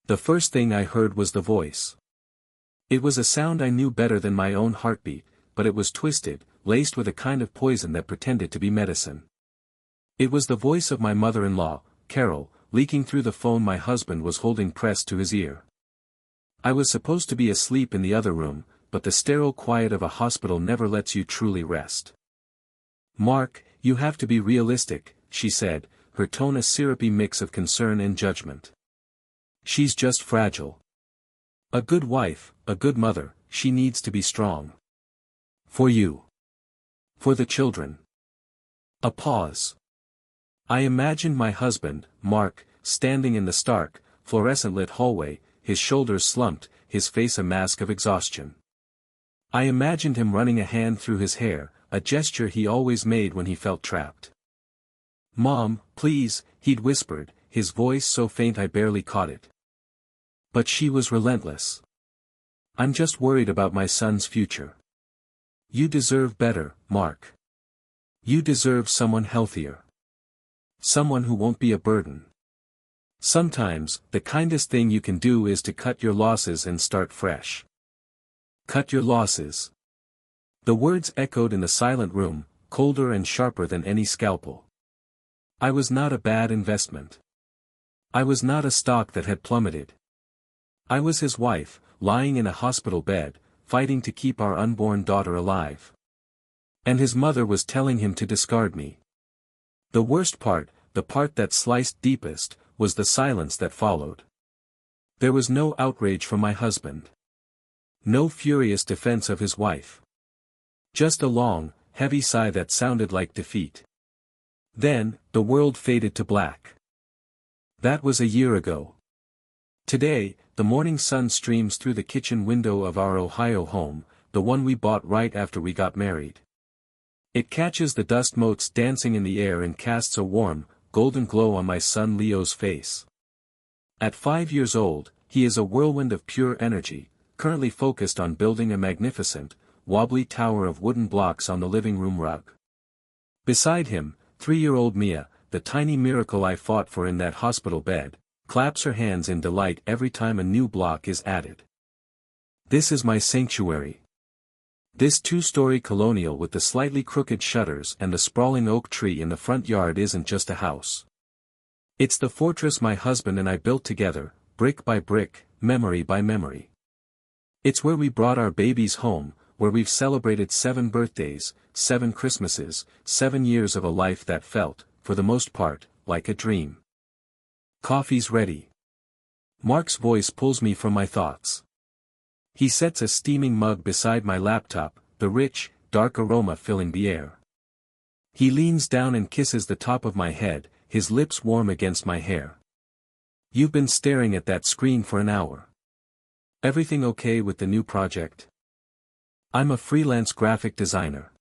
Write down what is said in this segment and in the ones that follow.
The first thing I heard was the voice. It was a sound I knew better than my own heartbeat, but it was twisted, laced with a kind of poison that pretended to be medicine. It was the voice of my mother-in-law, Carol, leaking through the phone my husband was holding pressed to his ear. I was supposed to be asleep in the other room, but the sterile quiet of a hospital never lets you truly rest. "Mark, you have to be realistic," she said, her tone a syrupy mix of concern and judgment. "She's just fragile. A good wife, a good mother, she needs to be strong. For you. For the children." A pause. I imagined my husband, Mark, standing in the stark, fluorescent-lit hallway, his shoulders slumped, his face a mask of exhaustion. I imagined him running a hand through his hair, a gesture he always made when he felt trapped. "Mom, please," he'd whispered, his voice so faint I barely caught it. But she was relentless. "I'm just worried about my son's future. You deserve better, Mark. You deserve someone healthier. Someone who won't be a burden. Sometimes, the kindest thing you can do is to cut your losses and start fresh." Cut your losses. The words echoed in the silent room, colder and sharper than any scalpel. I was not a bad investment. I was not a stock that had plummeted. I was his wife, lying in a hospital bed, fighting to keep our unborn daughter alive. And his mother was telling him to discard me. The worst part, the part that sliced deepest, was the silence that followed. There was no outrage from my husband. No furious defense of his wife. Just a long, heavy sigh that sounded like defeat. Then, the world faded to black. That was a year ago. Today, the morning sun streams through the kitchen window of our Ohio home, the one we bought right after we got married. It catches the dust motes dancing in the air and casts a warm, golden glow on my son Leo's face. At 5 years old, he is a whirlwind of pure energy, currently focused on building a magnificent, wobbly tower of wooden blocks on the living room rug. Beside him, 3-year-old Mia, the tiny miracle I fought for in that hospital bed, claps her hands in delight every time a new block is added. This is my sanctuary. This 2-story colonial with the slightly crooked shutters and the sprawling oak tree in the front yard isn't just a house. It's the fortress my husband and I built together, brick by brick, memory by memory. It's where we brought our babies home, where we've celebrated 7 birthdays, 7 Christmases, 7 years of a life that felt, for the most part, like a dream. Coffee's ready. Mark's voice pulls me from my thoughts. He sets a steaming mug beside my laptop, the rich, dark aroma filling the air. He leans down and kisses the top of my head, his lips warm against my hair. "You've been staring at that screen for an hour. Everything okay with the new project?" I'm a freelance graphic designer.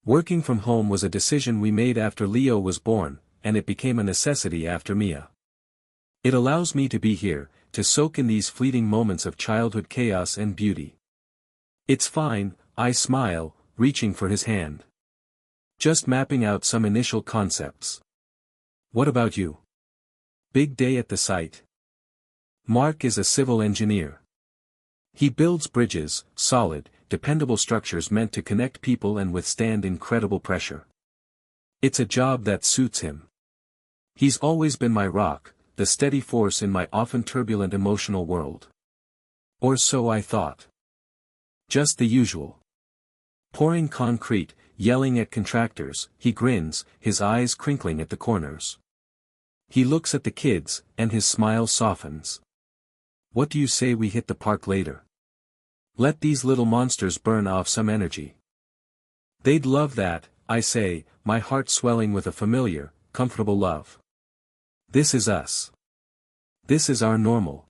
Working from home was a decision we made after Leo was born, and it became a necessity after Mia. It allows me to be here, to soak in these fleeting moments of childhood chaos and beauty. "It's fine," I smile, reaching for his hand. "Just mapping out some initial concepts. What about you? Big day at the site?" Mark is a civil engineer. He builds bridges, solid, dependable structures meant to connect people and withstand incredible pressure. It's a job that suits him. He's always been my rock, the steady force in my often turbulent emotional world. Or so I thought. Just the usual. Pouring concrete, yelling at contractors, he grins, his eyes crinkling at the corners. He looks at the kids, and his smile softens. "What do you say we hit the park later? Let these little monsters burn off some energy." "They'd love that," I say, my heart swelling with a familiar, comfortable love. This is us. This is our normal.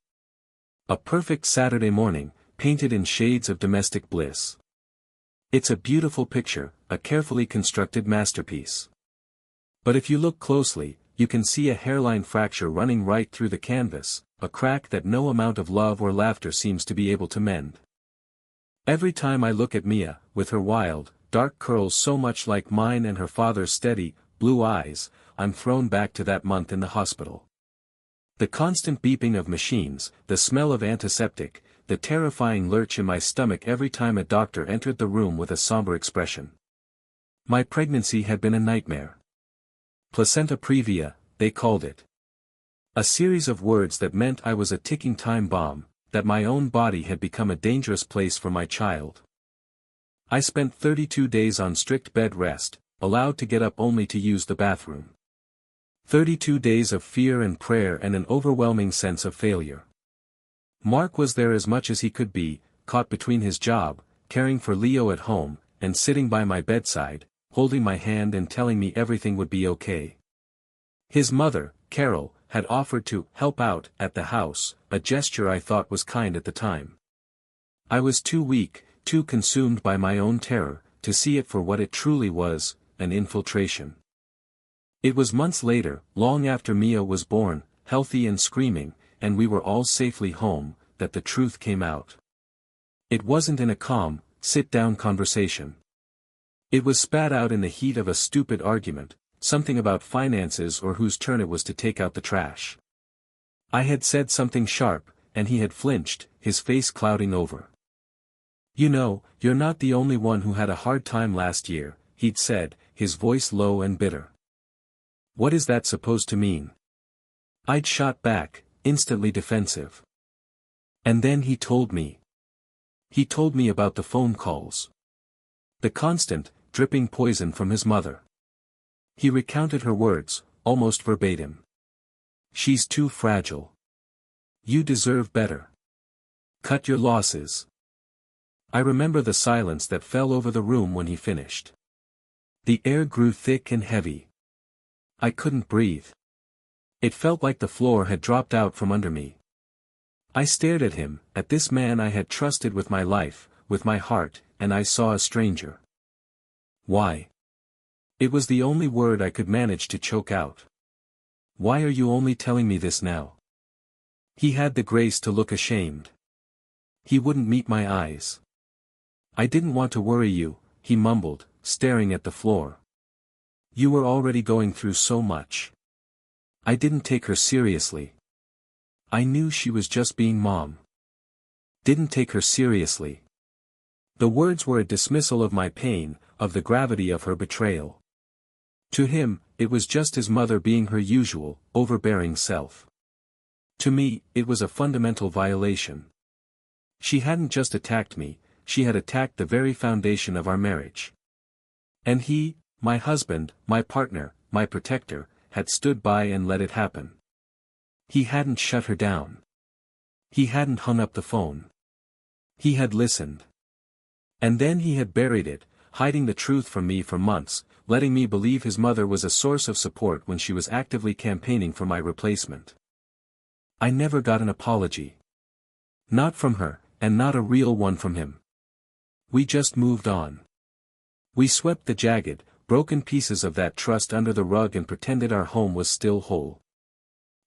A perfect Saturday morning, painted in shades of domestic bliss. It's a beautiful picture, a carefully constructed masterpiece. But if you look closely, you can see a hairline fracture running right through the canvas, a crack that no amount of love or laughter seems to be able to mend. Every time I look at Mia, with her wild, dark curls so much like mine and her father's steady, blue eyes, I'm thrown back to that month in the hospital. The constant beeping of machines, the smell of antiseptic, the terrifying lurch in my stomach every time a doctor entered the room with a somber expression. My pregnancy had been a nightmare. Placenta previa, they called it. A series of words that meant I was a ticking time bomb, that my own body had become a dangerous place for my child. I spent 32 days on strict bed rest, allowed to get up only to use the bathroom. 32 days of fear and prayer and an overwhelming sense of failure. Mark was there as much as he could be, caught between his job, caring for Leo at home, and sitting by my bedside, holding my hand and telling me everything would be okay. His mother, Carol, had offered to help out at the house, a gesture I thought was kind at the time. I was too weak, too consumed by my own terror, to see it for what it truly was, an infiltration. It was months later, long after Mia was born, healthy and screaming, and we were all safely home, that the truth came out. It wasn't in a calm, sit-down conversation. It was spat out in the heat of a stupid argument, something about finances or whose turn it was to take out the trash. I had said something sharp, and he had flinched, his face clouding over. "You know, you're not the only one who had a hard time last year," he'd said, his voice low and bitter. What is that supposed to mean? I'd shot back, instantly defensive. And then he told me. He told me about the phone calls. The constant, dripping poison from his mother. He recounted her words, almost verbatim. "She's too fragile. You deserve better. Cut your losses." I remember the silence that fell over the room when he finished. The air grew thick and heavy. I couldn't breathe. It felt like the floor had dropped out from under me. I stared at him, at this man I had trusted with my life, with my heart, and I saw a stranger. "Why?" It was the only word I could manage to choke out. "Why are you only telling me this now?" He had the grace to look ashamed. He wouldn't meet my eyes. "I didn't want to worry you," he mumbled, staring at the floor. "You were already going through so much." I didn't take her seriously. I knew she was just being mom. Didn't take her seriously. The words were a dismissal of my pain, of the gravity of her betrayal. To him, it was just his mother being her usual, overbearing self. To me, it was a fundamental violation. She hadn't just attacked me, she had attacked the very foundation of our marriage. And he, my husband, my partner, my protector, had stood by and let it happen. He hadn't shut her down. He hadn't hung up the phone. He had listened. And then he had buried it, hiding the truth from me for months, letting me believe his mother was a source of support when she was actively campaigning for my replacement. I never got an apology. Not from her, and not a real one from him. We just moved on. We swept the jagged, broken pieces of that trust under the rug and pretended our home was still whole.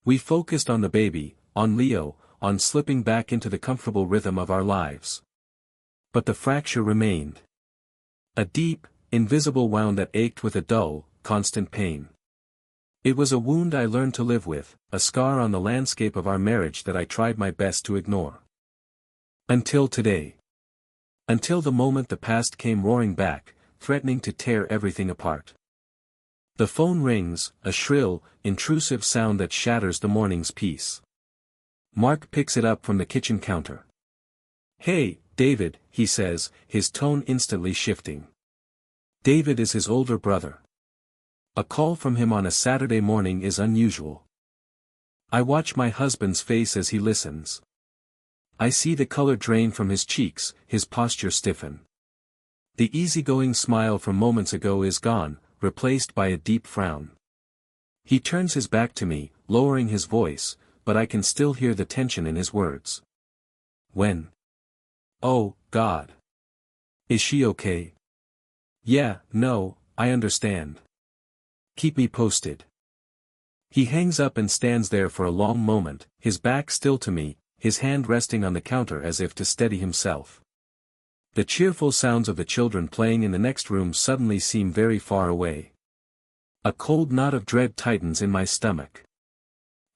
We focused on the baby, on Leo, on slipping back into the comfortable rhythm of our lives. But the fracture remained. A deep, invisible wound that ached with a dull, constant pain. It was a wound I learned to live with, a scar on the landscape of our marriage that I tried my best to ignore. Until today. Until the moment the past came roaring back, threatening to tear everything apart. The phone rings, a shrill, intrusive sound that shatters the morning's peace. Mark picks it up from the kitchen counter. "Hey, David," he says, his tone instantly shifting. David is his older brother. A call from him on a Saturday morning is unusual. I watch my husband's face as he listens. I see the color drain from his cheeks, his posture stiffen. The easygoing smile from moments ago is gone, replaced by a deep frown. He turns his back to me, lowering his voice, but I can still hear the tension in his words. "When? Oh, God. Is she okay?" "Yeah, no, I understand. Keep me posted." He hangs up and stands there for a long moment, his back still to me, his hand resting on the counter as if to steady himself. The cheerful sounds of the children playing in the next room suddenly seem very far away. A cold knot of dread tightens in my stomach.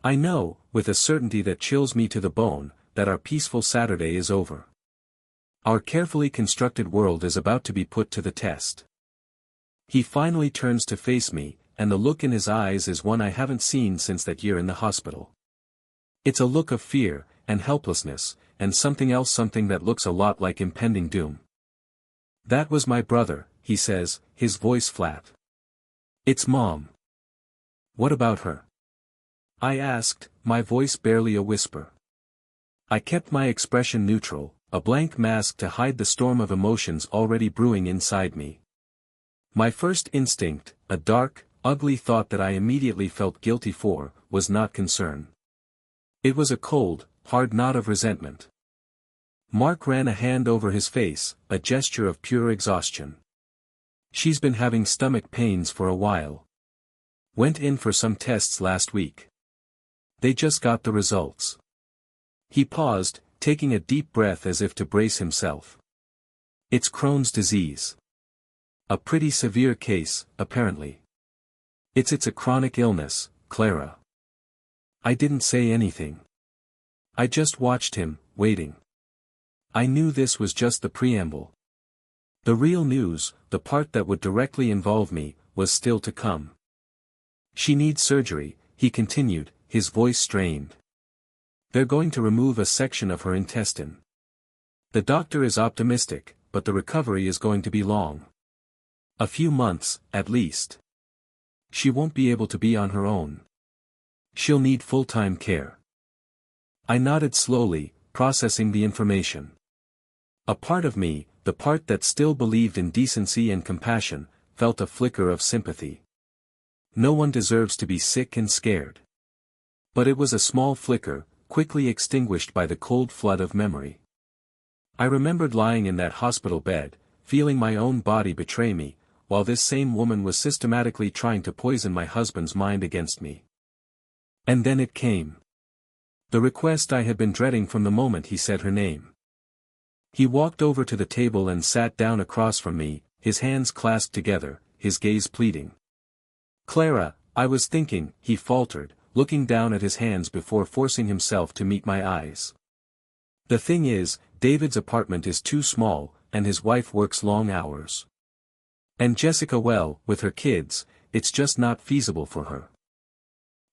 I know, with a certainty that chills me to the bone, that our peaceful Saturday is over. Our carefully constructed world is about to be put to the test. He finally turns to face me, and the look in his eyes is one I haven't seen since that year in the hospital. It's a look of fear, and helplessness, and something else, something that looks a lot like impending doom. "That was my brother," he says, his voice flat. "It's Mom." "What about her?" I asked, my voice barely a whisper. I kept my expression neutral, a blank mask to hide the storm of emotions already brewing inside me. My first instinct, a dark, ugly thought that I immediately felt guilty for, was not concern. It was a cold, hard knot of resentment. Mark ran a hand over his face, a gesture of pure exhaustion. "She's been having stomach pains for a while. Went in for some tests last week. They just got the results." He paused, taking a deep breath as if to brace himself. "It's Crohn's disease. A pretty severe case, apparently. It's a chronic illness, Clara." I didn't say anything. I just watched him, waiting. I knew this was just the preamble. The real news, the part that would directly involve me, was still to come. "She needs surgery," he continued, his voice strained. "They're going to remove a section of her intestine. The doctor is optimistic, but the recovery is going to be long. A few months, at least. She won't be able to be on her own. She'll need full-time care." I nodded slowly, processing the information. A part of me, the part that still believed in decency and compassion, felt a flicker of sympathy. No one deserves to be sick and scared. But it was a small flicker, quickly extinguished by the cold flood of memory. I remembered lying in that hospital bed, feeling my own body betray me, while this same woman was systematically trying to poison my husband's mind against me. And then it came. The request I had been dreading from the moment he said her name. He walked over to the table and sat down across from me, his hands clasped together, his gaze pleading. "Clara, I was thinking," he faltered, looking down at his hands before forcing himself to meet my eyes. "The thing is, David's apartment is too small, and his wife works long hours. And Jessica, well, with her kids, it's just not feasible for her."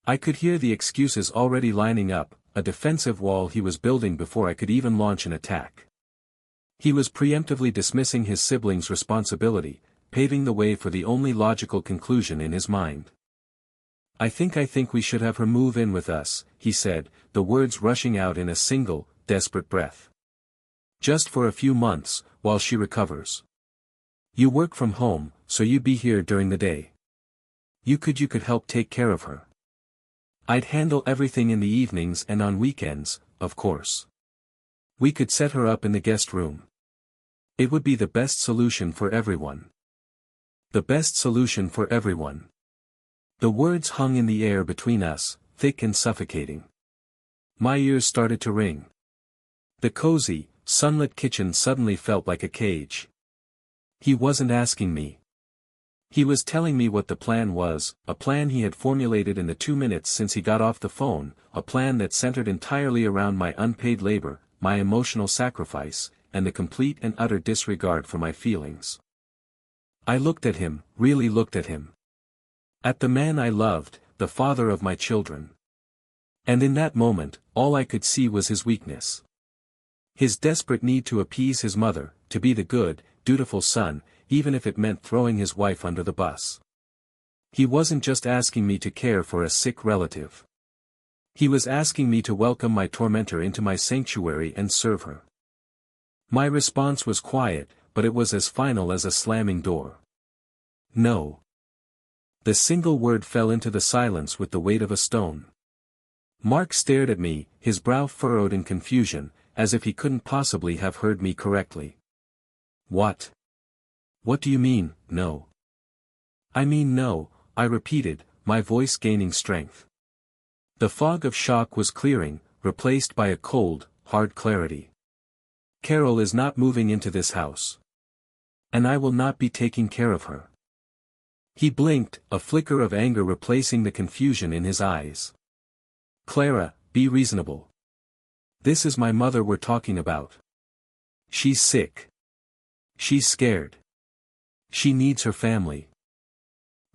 I could hear the excuses already lining up, a defensive wall he was building before I could even launch an attack. He was preemptively dismissing his siblings' responsibility, paving the way for the only logical conclusion in his mind. I think we should have her move in with us," he said, the words rushing out in a single, desperate breath. "Just for a few months, while she recovers. You work from home, so you'd be here during the day. You could help take care of her. I'd handle everything in the evenings and on weekends, of course. We could set her up in the guest room. It would be the best solution for everyone." The best solution for everyone. The words hung in the air between us, thick and suffocating. My ears started to ring. The cozy, sunlit kitchen suddenly felt like a cage. He wasn't asking me. He was telling me what the plan was, a plan he had formulated in the 2 minutes since he got off the phone, a plan that centered entirely around my unpaid labor, my emotional sacrifice, and the complete and utter disregard for my feelings. I looked at him, really looked at him. At the man I loved, the father of my children. And in that moment, all I could see was his weakness. His desperate need to appease his mother, to be the good, dutiful son, even if it meant throwing his wife under the bus. He wasn't just asking me to care for a sick relative. He was asking me to welcome my tormentor into my sanctuary and serve her. My response was quiet, but it was as final as a slamming door. "No." The single word fell into the silence with the weight of a stone. Mark stared at me, his brow furrowed in confusion, as if he couldn't possibly have heard me correctly. "What? What do you mean, no?" "I mean no," I repeated, my voice gaining strength. The fog of shock was clearing, replaced by a cold, hard clarity. "Carol is not moving into this house. And I will not be taking care of her." He blinked, a flicker of anger replacing the confusion in his eyes. Clara, be reasonable. This is my mother we're talking about. She's sick. She's scared. She needs her family.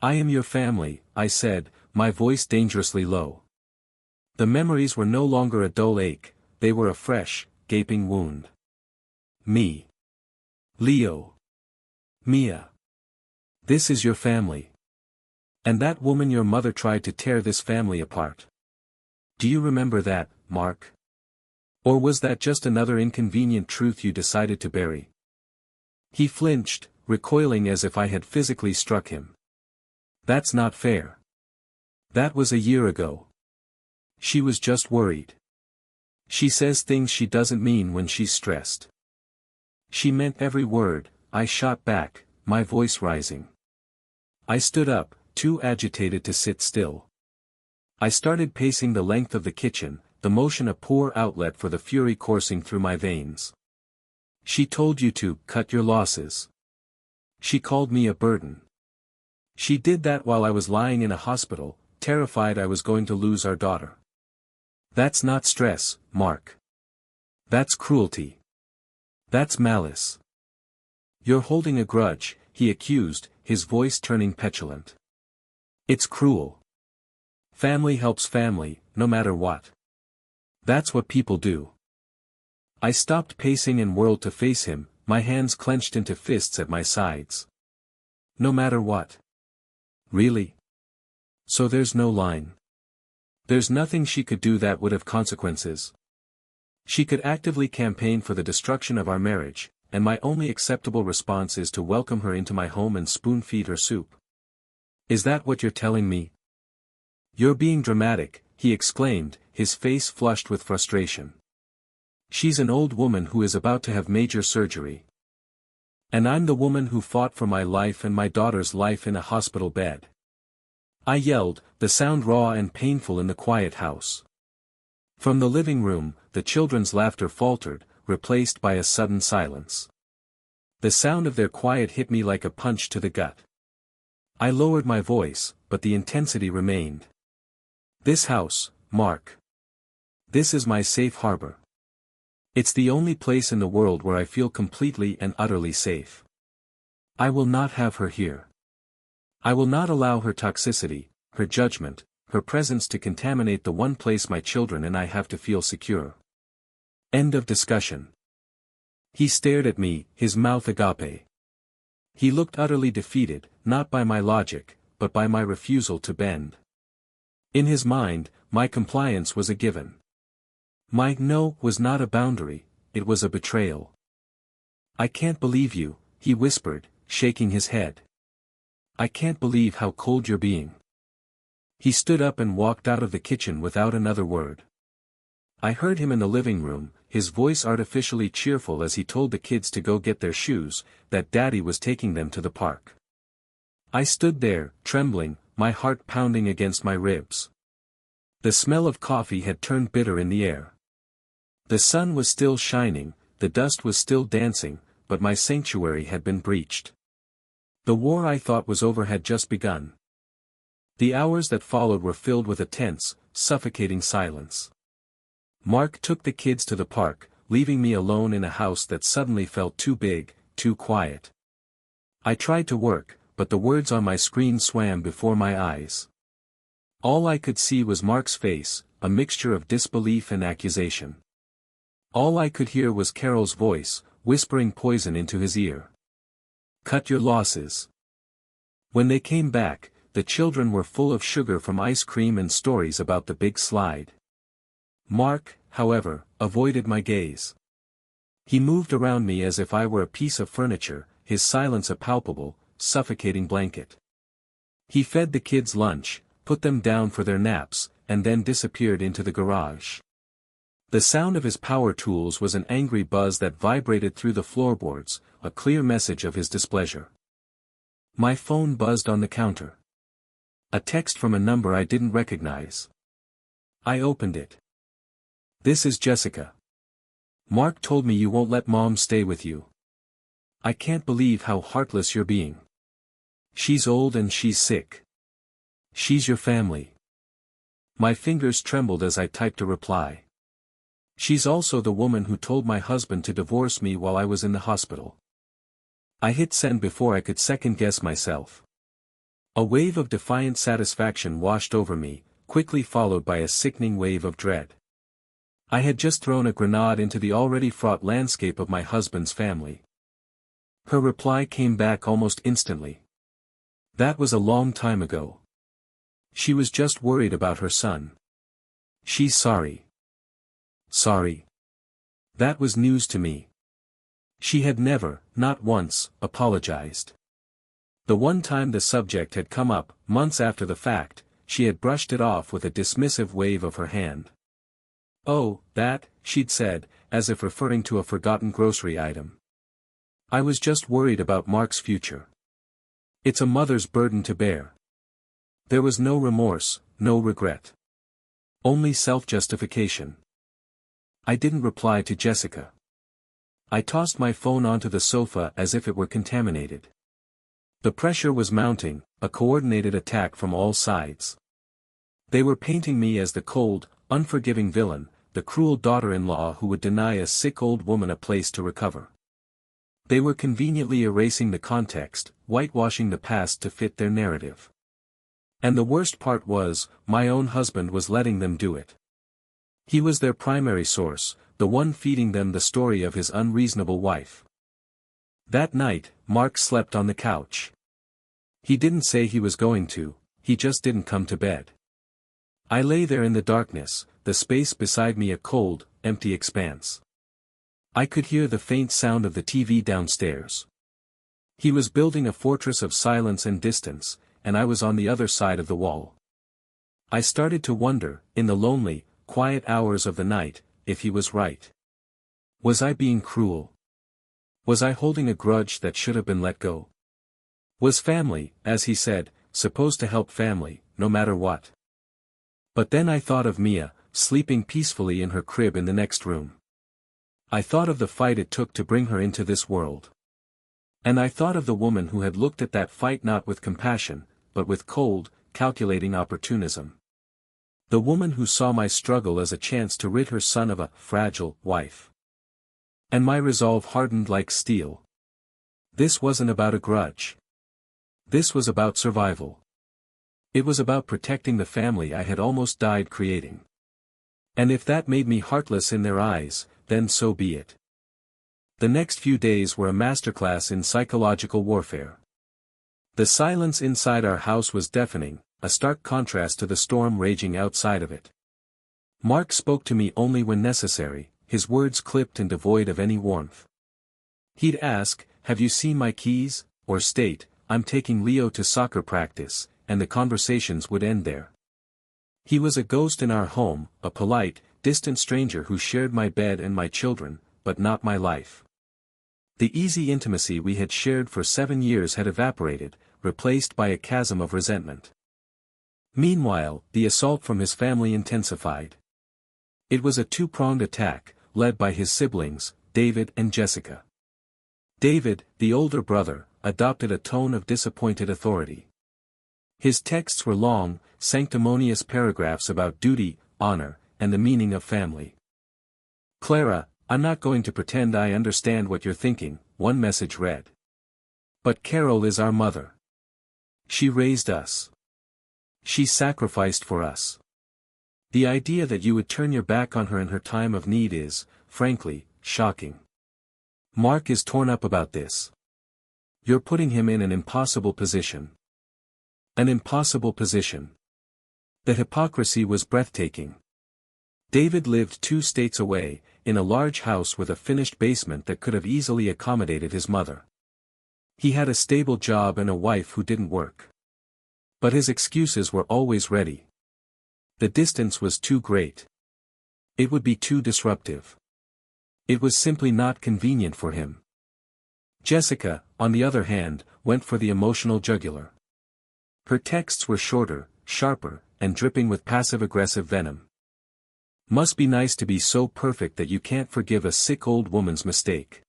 I am your family, I said, my voice dangerously low. The memories were no longer a dull ache, they were a fresh, gaping wound. Me. Leo. Mia. This is your family. And that woman your mother tried to tear this family apart. Do you remember that, Mark? Or was that just another inconvenient truth you decided to bury? He flinched, recoiling as if I had physically struck him. That's not fair. That was a year ago. She was just worried. She says things she doesn't mean when she's stressed. She meant every word, I shot back, my voice rising. I stood up, too agitated to sit still. I started pacing the length of the kitchen, the motion a poor outlet for the fury coursing through my veins. She told you to cut your losses. She called me a burden. She did that while I was lying in a hospital, terrified I was going to lose our daughter. That's not stress, Mark. That's cruelty. That's malice. You're holding a grudge, he accused, his voice turning petulant. It's cruel. Family helps family, no matter what. That's what people do. I stopped pacing and whirled to face him, my hands clenched into fists at my sides. No matter what. Really? So there's no line. There's nothing she could do that would have consequences. She could actively campaign for the destruction of our marriage, and my only acceptable response is to welcome her into my home and spoon-feed her soup. Is that what you're telling me? You're being dramatic, he exclaimed, his face flushed with frustration. She's an old woman who is about to have major surgery. And I'm the woman who fought for my life and my daughter's life in a hospital bed. I yelled, the sound raw and painful in the quiet house. From the living room, the children's laughter faltered, replaced by a sudden silence. The sound of their quiet hit me like a punch to the gut. I lowered my voice, but the intensity remained. This house, Mark. This is my safe harbor. It's the only place in the world where I feel completely and utterly safe. I will not have her here. I will not allow her toxicity, her judgment, her presence to contaminate the one place my children and I have to feel secure. End of discussion. He stared at me, his mouth agape. He looked utterly defeated, not by my logic, but by my refusal to bend. In his mind, my compliance was a given. My no was not a boundary, it was a betrayal. I can't believe you, he whispered, shaking his head. I can't believe how cold you're being. He stood up and walked out of the kitchen without another word. I heard him in the living room, his voice artificially cheerful as he told the kids to go get their shoes, that Daddy was taking them to the park. I stood there, trembling, my heart pounding against my ribs. The smell of coffee had turned bitter in the air. The sun was still shining, the dust was still dancing, but my sanctuary had been breached. The war I thought was over had just begun. The hours that followed were filled with a tense, suffocating silence. Mark took the kids to the park, leaving me alone in a house that suddenly felt too big, too quiet. I tried to work, but the words on my screen swam before my eyes. All I could see was Mark's face, a mixture of disbelief and accusation. All I could hear was Carol's voice, whispering poison into his ear. Cut your losses. When they came back, the children were full of sugar from ice cream and stories about the big slide. Mark, however, avoided my gaze. He moved around me as if I were a piece of furniture, his silence a palpable, suffocating blanket. He fed the kids lunch, put them down for their naps, and then disappeared into the garage. The sound of his power tools was an angry buzz that vibrated through the floorboards, a clear message of his displeasure. My phone buzzed on the counter. A text from a number I didn't recognize. I opened it. This is Jessica. Mark told me you won't let Mom stay with you. I can't believe how heartless you're being. She's old and she's sick. She's your family. My fingers trembled as I typed a reply. She's also the woman who told my husband to divorce me while I was in the hospital. I hit send before I could second-guess myself. A wave of defiant satisfaction washed over me, quickly followed by a sickening wave of dread. I had just thrown a grenade into the already fraught landscape of my husband's family. Her reply came back almost instantly. That was a long time ago. She was just worried about her son. She's sorry. Sorry. That was news to me. She had never, not once, apologized. The one time the subject had come up, months after the fact, she had brushed it off with a dismissive wave of her hand. Oh, that, she'd said, as if referring to a forgotten grocery item. I was just worried about Mark's future. It's a mother's burden to bear. There was no remorse, no regret. Only self-justification. I didn't reply to Jessica. I tossed my phone onto the sofa as if it were contaminated. The pressure was mounting, a coordinated attack from all sides. They were painting me as the cold, unforgiving villain, the cruel daughter-in-law who would deny a sick old woman a place to recover. They were conveniently erasing the context, whitewashing the past to fit their narrative. And the worst part was, my own husband was letting them do it. He was their primary source, the one feeding them the story of his unreasonable wife. That night, Mark slept on the couch. He didn't say he was going to, he just didn't come to bed. I lay there in the darkness, the space beside me a cold, empty expanse. I could hear the faint sound of the TV downstairs. He was building a fortress of silence and distance, and I was on the other side of the wall. I started to wonder, in the lonely, quiet hours of the night, if he was right. Was I being cruel? Was I holding a grudge that should have been let go? Was family, as he said, supposed to help family, no matter what? But then I thought of Mia, sleeping peacefully in her crib in the next room. I thought of the fight it took to bring her into this world. And I thought of the woman who had looked at that fight not with compassion, but with cold, calculating opportunism. The woman who saw my struggle as a chance to rid her son of a fragile wife. And my resolve hardened like steel. This wasn't about a grudge. This was about survival. It was about protecting the family I had almost died creating. And if that made me heartless in their eyes, then so be it. The next few days were a masterclass in psychological warfare. The silence inside our house was deafening, a stark contrast to the storm raging outside of it. Mark spoke to me only when necessary, his words clipped and devoid of any warmth. He'd ask, "Have you seen my keys?" or state, "I'm taking Leo to soccer practice," and the conversations would end there. He was a ghost in our home, a polite, distant stranger who shared my bed and my children, but not my life. The easy intimacy we had shared for 7 years had evaporated, replaced by a chasm of resentment. Meanwhile, the assault from his family intensified. It was a two-pronged attack, led by his siblings, David and Jessica. David, the older brother, adopted a tone of disappointed authority. His texts were long, sanctimonious paragraphs about duty, honor, and the meaning of family. "Clara, I'm not going to pretend I understand what you're thinking," one message read. "But Carol is our mother. She raised us. She sacrificed for us. The idea that you would turn your back on her in her time of need is, frankly, shocking. Mark is torn up about this. You're putting him in an impossible position. An impossible position." The hypocrisy was breathtaking. David lived 2 states away, in a large house with a finished basement that could have easily accommodated his mother. He had a stable job and a wife who didn't work. But his excuses were always ready. The distance was too great. It would be too disruptive. It was simply not convenient for him. Jessica, on the other hand, went for the emotional jugular. Her texts were shorter, sharper, and dripping with passive-aggressive venom. "Must be nice to be so perfect that you can't forgive a sick old woman's mistake.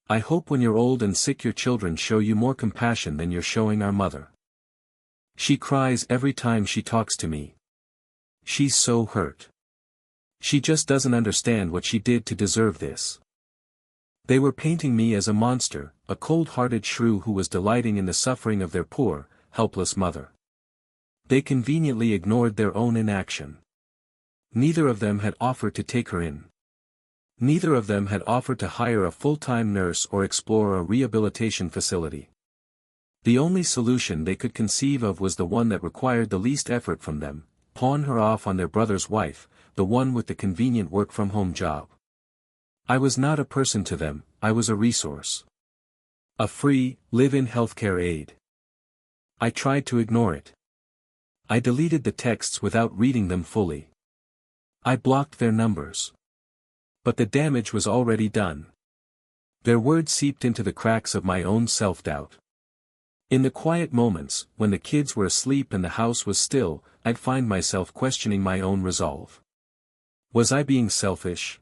I hope when you're old and sick your children show you more compassion than you're showing our mother. She cries every time she talks to me. She's so hurt. She just doesn't understand what she did to deserve this. They were painting me as a monster, a cold-hearted shrew who was delighting in the suffering of their poor, helpless mother. They conveniently ignored their own inaction. Neither of them had offered to take her in. Neither of them had offered to hire a full-time nurse or explore a rehabilitation facility. The only solution they could conceive of was the one that required the least effort from them: pawn her off on their brother's wife, the one with the convenient work-from-home job. I was not a person to them, I was a resource. A free, live-in healthcare aid. I tried to ignore it. I deleted the texts without reading them fully. I blocked their numbers. But the damage was already done. Their words seeped into the cracks of my own self-doubt. In the quiet moments, when the kids were asleep and the house was still, I'd find myself questioning my own resolve. Was I being selfish?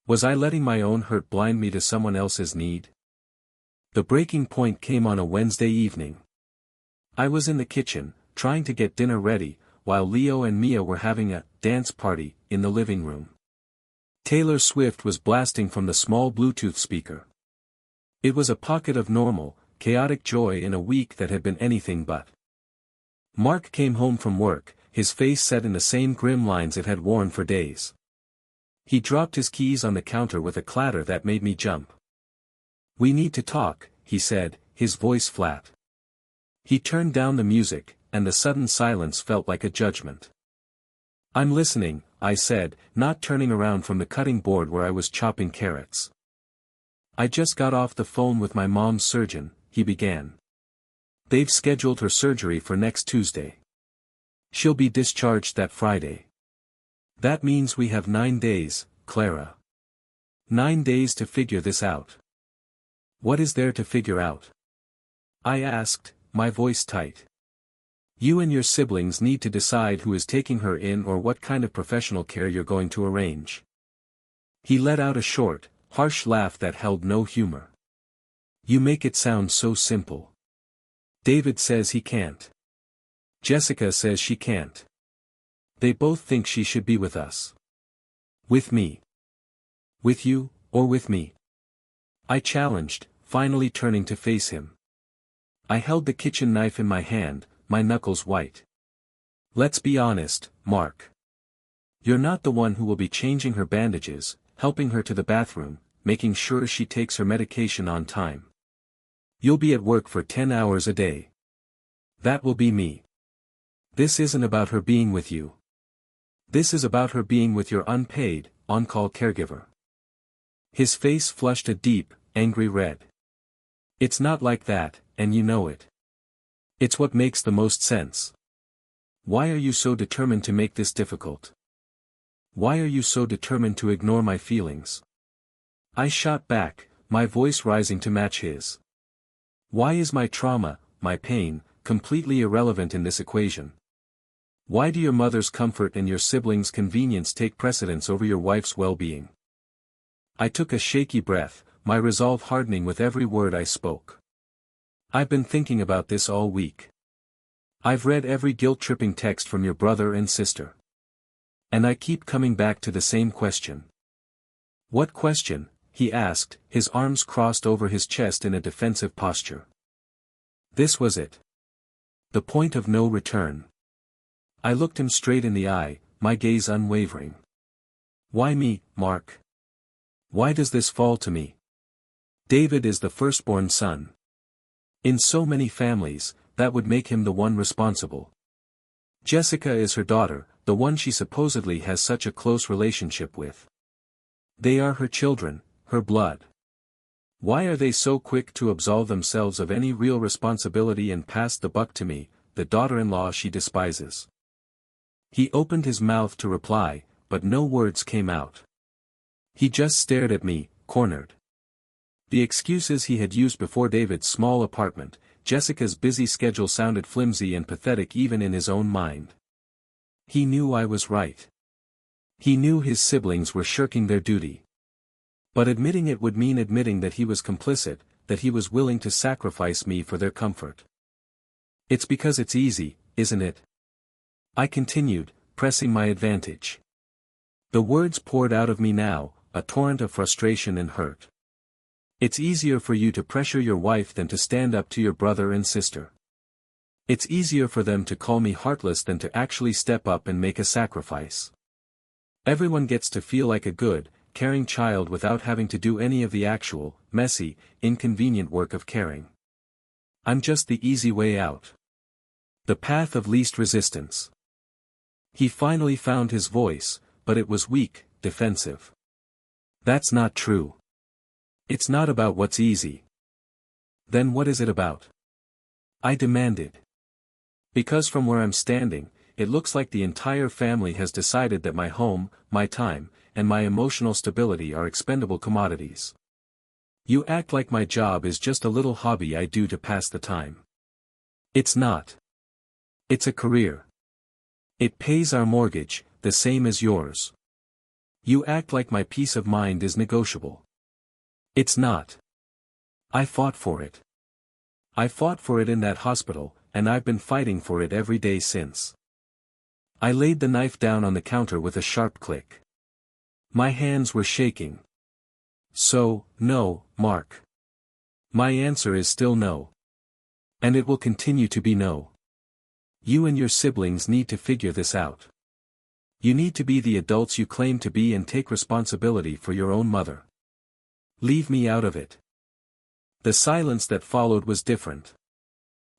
Was I letting my own hurt blind me to someone else's need? The breaking point came on a Wednesday evening. I was in the kitchen, trying to get dinner ready, while Leo and Mia were having a dance party in the living room. Taylor Swift was blasting from the small Bluetooth speaker. It was a pocket of normal, chaotic joy in a week that had been anything but. Mark came home from work, his face set in the same grim lines it had worn for days. He dropped his keys on the counter with a clatter that made me jump. "We need to talk," he said, his voice flat. He turned down the music, and the sudden silence felt like a judgment. "I'm listening," I said, not turning around from the cutting board where I was chopping carrots. "I just got off the phone with my mom's surgeon," he began. "They've scheduled her surgery for next Tuesday. She'll be discharged that Friday. That means we have 9 days, Clara. 9 days to figure this out." "What is there to figure out?" I asked, my voice tight. "You and your siblings need to decide who is taking her in or what kind of professional care you're going to arrange." He let out a short, harsh laugh that held no humor. "You make it sound so simple. David says he can't. Jessica says she can't. They both think she should be with us." "With me?" "With you, or with me?" I challenged, finally turning to face him. I held the kitchen knife in my hand, my knuckles white. "Let's be honest, Mark. You're not the one who will be changing her bandages, helping her to the bathroom, making sure she takes her medication on time. You'll be at work for 10 hours a day. That will be me. This isn't about her being with you. This is about her being with your unpaid, on-call caregiver." His face flushed a deep, angry red. "It's not like that, and you know it. It's what makes the most sense. Why are you so determined to make this difficult? Why are you so determined to ignore my feelings?" I shot back, my voice rising to match his. "Why is my trauma, my pain, completely irrelevant in this equation? Why do your mother's comfort and your siblings' convenience take precedence over your wife's well-being?" I took a shaky breath, my resolve hardening with every word I spoke. "I've been thinking about this all week. I've read every guilt-tripping text from your brother and sister. And I keep coming back to the same question." "What question?" he asked, his arms crossed over his chest in a defensive posture. This was it. The point of no return. I looked him straight in the eye, my gaze unwavering. "Why me, Mark? Why does this fall to me? David is the firstborn son. In so many families, that would make him the one responsible. Jessica is her daughter, the one she supposedly has such a close relationship with. They are her children, her blood. Why are they so quick to absolve themselves of any real responsibility and pass the buck to me, the daughter-in-law she despises?" He opened his mouth to reply, but no words came out. He just stared at me, cornered. The excuses he had used before David's small apartment, Jessica's busy schedule sounded flimsy and pathetic even in his own mind. He knew I was right. He knew his siblings were shirking their duty. But admitting it would mean admitting that he was complicit, that he was willing to sacrifice me for their comfort. "It's because it's easy, isn't it?" I continued, pressing my advantage. The words poured out of me now, a torrent of frustration and hurt. It's easier for you to pressure your wife than to stand up to your brother and sister. It's easier for them to call me heartless than to actually step up and make a sacrifice. Everyone gets to feel like a good, caring child without having to do any of the actual, messy, inconvenient work of caring. I'm just the easy way out. The path of least resistance. He finally found his voice, but it was weak, defensive. That's not true. It's not about what's easy. Then what is it about? I demanded. Because from where I'm standing, it looks like the entire family has decided that my home, my time, and my emotional stability are expendable commodities. You act like my job is just a little hobby I do to pass the time. It's not. It's a career. It pays our mortgage, the same as yours. You act like my peace of mind is negotiable. It's not. I fought for it. I fought for it in that hospital, and I've been fighting for it every day since. I laid the knife down on the counter with a sharp click. My hands were shaking. So, no, Mark. My answer is still no. And it will continue to be no. You and your siblings need to figure this out. You need to be the adults you claim to be and take responsibility for your own mother. Leave me out of it. The silence that followed was different.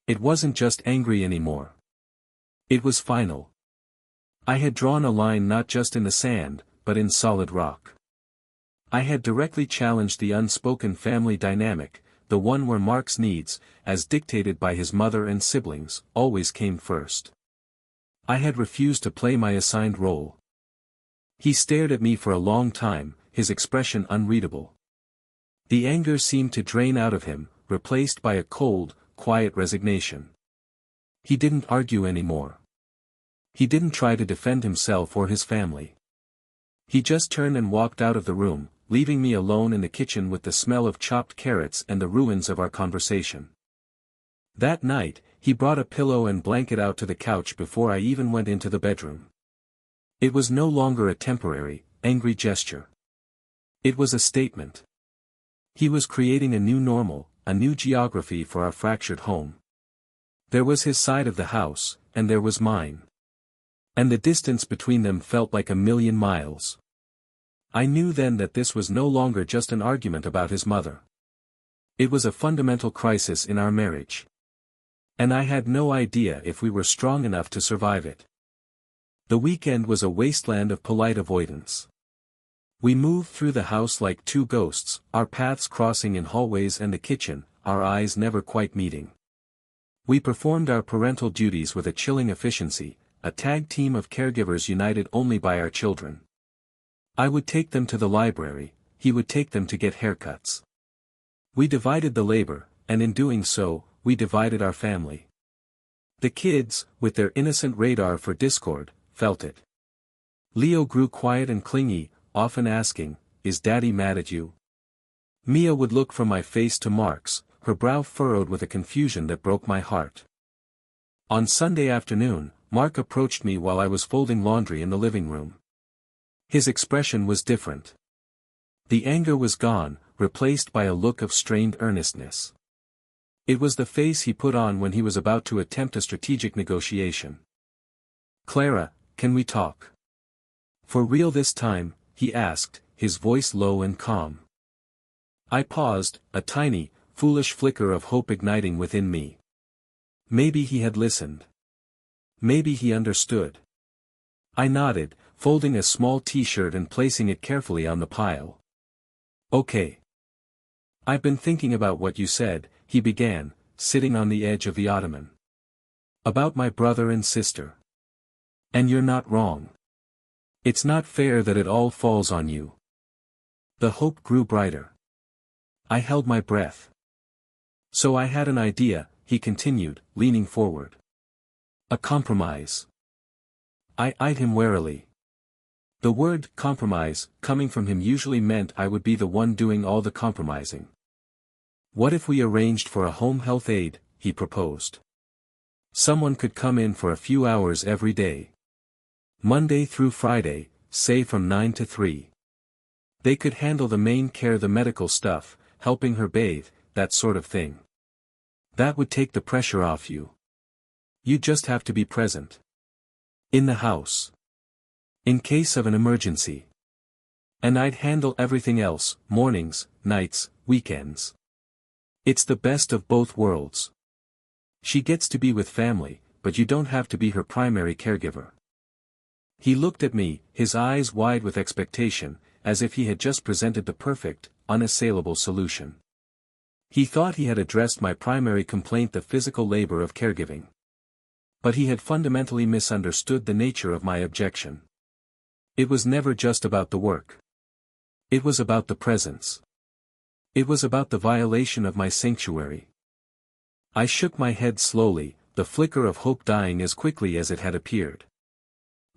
It wasn't just angry anymore. It was final. I had drawn a line not just in the sand, but in solid rock. I had directly challenged the unspoken family dynamic, the one where Mark's needs, as dictated by his mother and siblings, always came first. I had refused to play my assigned role. He stared at me for a long time, his expression unreadable. The anger seemed to drain out of him, replaced by a cold, quiet resignation. He didn't argue anymore. He didn't try to defend himself or his family. He just turned and walked out of the room, leaving me alone in the kitchen with the smell of chopped carrots and the ruins of our conversation. That night, he brought a pillow and blanket out to the couch before I even went into the bedroom. It was no longer a temporary, angry gesture. It was a statement. He was creating a new normal, a new geography for our fractured home. There was his side of the house, and there was mine. And the distance between them felt like 1,000,000 miles. I knew then that this was no longer just an argument about his mother. It was a fundamental crisis in our marriage. And I had no idea if we were strong enough to survive it. The weekend was a wasteland of polite avoidance. We moved through the house like two ghosts, our paths crossing in hallways and the kitchen, our eyes never quite meeting. We performed our parental duties with a chilling efficiency, a tag team of caregivers united only by our children. I would take them to the library, he would take them to get haircuts. We divided the labor, and in doing so, we divided our family. The kids, with their innocent radar for discord, felt it. Leo grew quiet and clingy, often asking, "Is Daddy mad at you?" Mia would look from my face to Mark's, her brow furrowed with a confusion that broke my heart. On Sunday afternoon, Mark approached me while I was folding laundry in the living room. His expression was different. The anger was gone, replaced by a look of strained earnestness. It was the face he put on when he was about to attempt a strategic negotiation. "Clara, can we talk? For real this time?" he asked, his voice low and calm. I paused, a tiny, foolish flicker of hope igniting within me. Maybe he had listened. Maybe he understood. I nodded, folding a small t-shirt and placing it carefully on the pile. "Okay. I've been thinking about what you said," he began, sitting on the edge of the ottoman. "About my brother and sister. And you're not wrong. It's not fair that it all falls on you." The hope grew brighter. I held my breath. "So I had an idea," he continued, leaning forward. "A compromise." I eyed him warily. The word compromise, coming from him usually meant I would be the one doing all the compromising. "What if we arranged for a home health aide?" he proposed. "Someone could come in for a few hours every day. Monday through Friday, say from 9 to 3. They could handle the main care, the medical stuff, helping her bathe, that sort of thing. That would take the pressure off you. You just have to be present. In the house. In case of an emergency. And I'd handle everything else, mornings, nights, weekends. It's the best of both worlds. She gets to be with family, but you don't have to be her primary caregiver. He looked at me, his eyes wide with expectation, as if he had just presented the perfect, unassailable solution. He thought he had addressed my primary complaint, the physical labor of caregiving. But he had fundamentally misunderstood the nature of my objection. It was never just about the work. It was about the presence. It was about the violation of my sanctuary. I shook my head slowly, the flicker of hope dying as quickly as it had appeared.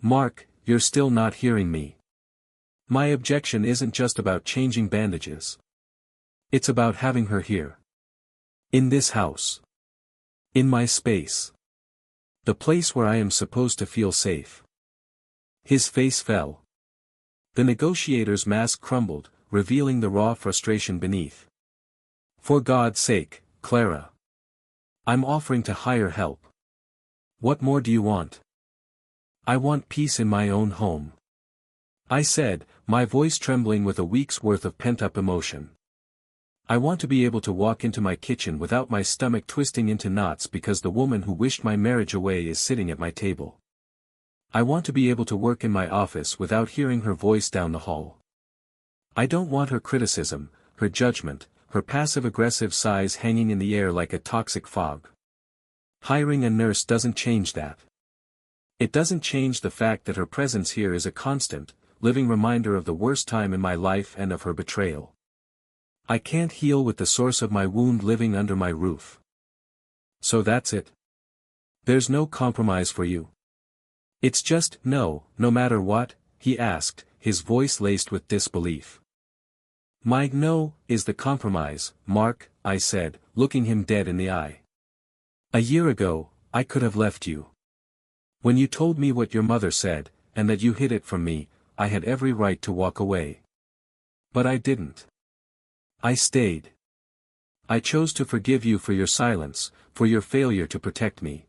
Mark, you're still not hearing me. My objection isn't just about changing bandages. It's about having her here. In this house. In my space. The place where I am supposed to feel safe. His face fell. The negotiator's mask crumbled, revealing the raw frustration beneath. For God's sake, Clara. I'm offering to hire help. What more do you want? I want peace in my own home. I said, my voice trembling with a week's worth of pent-up emotion. I want to be able to walk into my kitchen without my stomach twisting into knots because the woman who wished my marriage away is sitting at my table. I want to be able to work in my office without hearing her voice down the hall. I don't want her criticism, her judgment, her passive-aggressive sighs hanging in the air like a toxic fog. Hiring a nurse doesn't change that. It doesn't change the fact that her presence here is a constant, living reminder of the worst time in my life and of her betrayal. I can't heal with the source of my wound living under my roof. So that's it. There's no compromise for you. It's just, no matter what, he asked, his voice laced with disbelief. My no is the compromise, Mark, I said, looking him dead in the eye. A year ago, I could have left you. When you told me what your mother said, and that you hid it from me, I had every right to walk away. But I didn't. I stayed. I chose to forgive you for your silence, for your failure to protect me.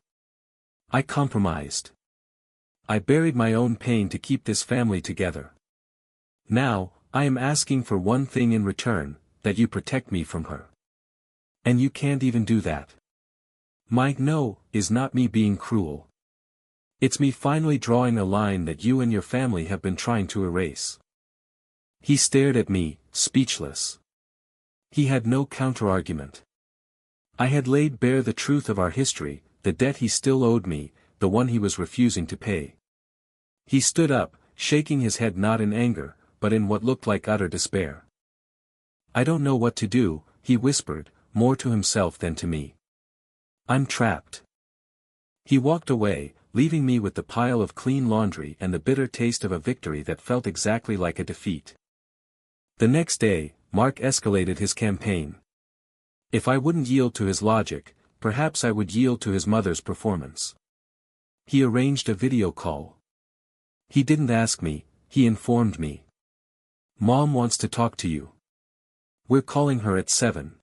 I compromised. I buried my own pain to keep this family together. Now, I am asking for one thing in return, that you protect me from her. And you can't even do that. My no is not me being cruel. It's me finally drawing a line that you and your family have been trying to erase. He stared at me, speechless. He had no counterargument. I had laid bare the truth of our history, the debt he still owed me, the one he was refusing to pay. He stood up, shaking his head not in anger, but in what looked like utter despair. I don't know what to do, he whispered, more to himself than to me. I'm trapped. He walked away, leaving me with the pile of clean laundry and the bitter taste of a victory that felt exactly like a defeat. The next day, Mark escalated his campaign. If I wouldn't yield to his logic, perhaps I would yield to his mother's performance. He arranged a video call. He didn't ask me, he informed me. Mom wants to talk to you. We're calling her at 7.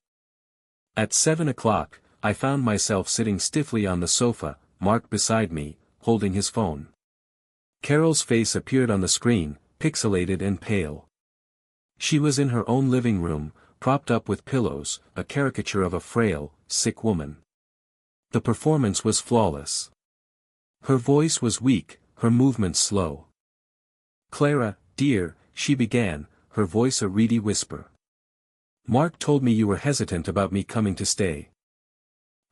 At 7 o'clock, I found myself sitting stiffly on the sofa, Mark beside me, holding his phone. Carol's face appeared on the screen, pixelated and pale. She was in her own living room, propped up with pillows, a caricature of a frail, sick woman. The performance was flawless. Her voice was weak, her movements slow. Clara, dear, she began, her voice a reedy whisper. Mark told me you were hesitant about me coming to stay.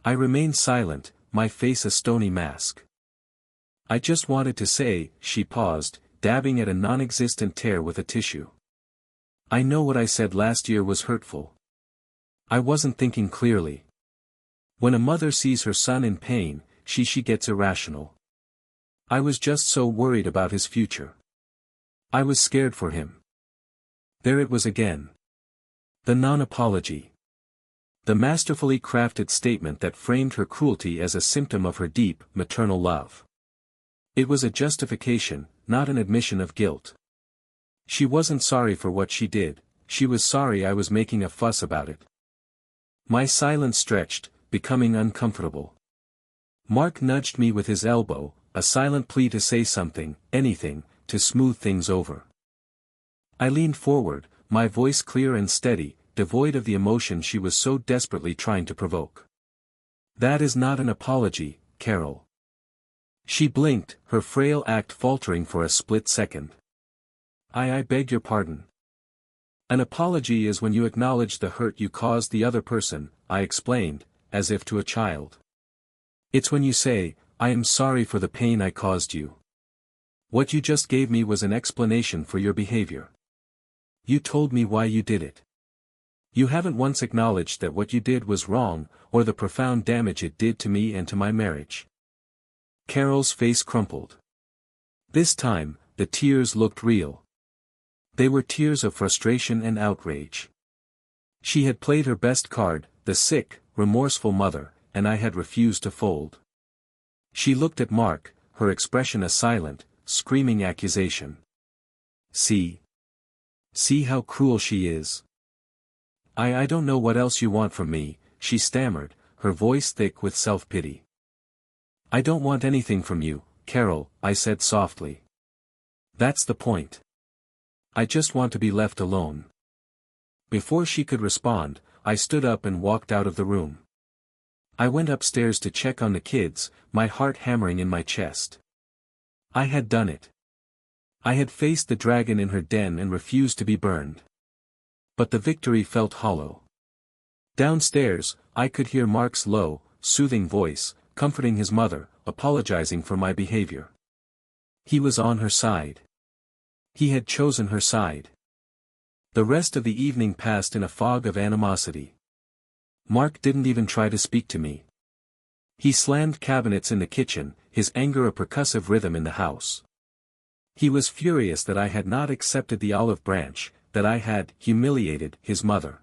I remained silent, my face a stony mask. I just wanted to say, she paused, dabbing at a non-existent tear with a tissue. I know what I said last year was hurtful. I wasn't thinking clearly. When a mother sees her son in pain, she gets irrational. I was just so worried about his future. I was scared for him. There it was again. The non-apology. The masterfully crafted statement that framed her cruelty as a symptom of her deep, maternal love. It was a justification, not an admission of guilt. She wasn't sorry for what she did, she was sorry I was making a fuss about it. My silence stretched, becoming uncomfortable. Mark nudged me with his elbow, a silent plea to say something, anything, to smooth things over. I leaned forward, my voice clear and steady, devoid of the emotion she was so desperately trying to provoke. That is not an apology, Carol. She blinked, her frail act faltering for a split second. I beg your pardon. An apology is when you acknowledge the hurt you caused the other person, I explained, as if to a child. It's when you say, I am sorry for the pain I caused you. What you just gave me was an explanation for your behavior. You told me why you did it. You haven't once acknowledged that what you did was wrong, or the profound damage it did to me and to my marriage. Carol's face crumpled. This time, the tears looked real. They were tears of frustration and outrage. She had played her best card, the sick, remorseful mother, and I had refused to fold. She looked at Mark, her expression a silent, screaming accusation. See how cruel she is. I don't know what else you want from me, she stammered, her voice thick with self-pity. I don't want anything from you, Carol, I said softly. That's the point. I just want to be left alone. Before she could respond, I stood up and walked out of the room. I went upstairs to check on the kids, my heart hammering in my chest. I had done it. I had faced the dragon in her den and refused to be burned. But the victory felt hollow. Downstairs, I could hear Mark's low, soothing voice, comforting his mother, apologizing for my behavior. He was on her side. He had chosen her side. The rest of the evening passed in a fog of animosity. Mark didn't even try to speak to me. He slammed cabinets in the kitchen, his anger a percussive rhythm in the house. He was furious that I had not accepted the olive branch, that I had humiliated his mother.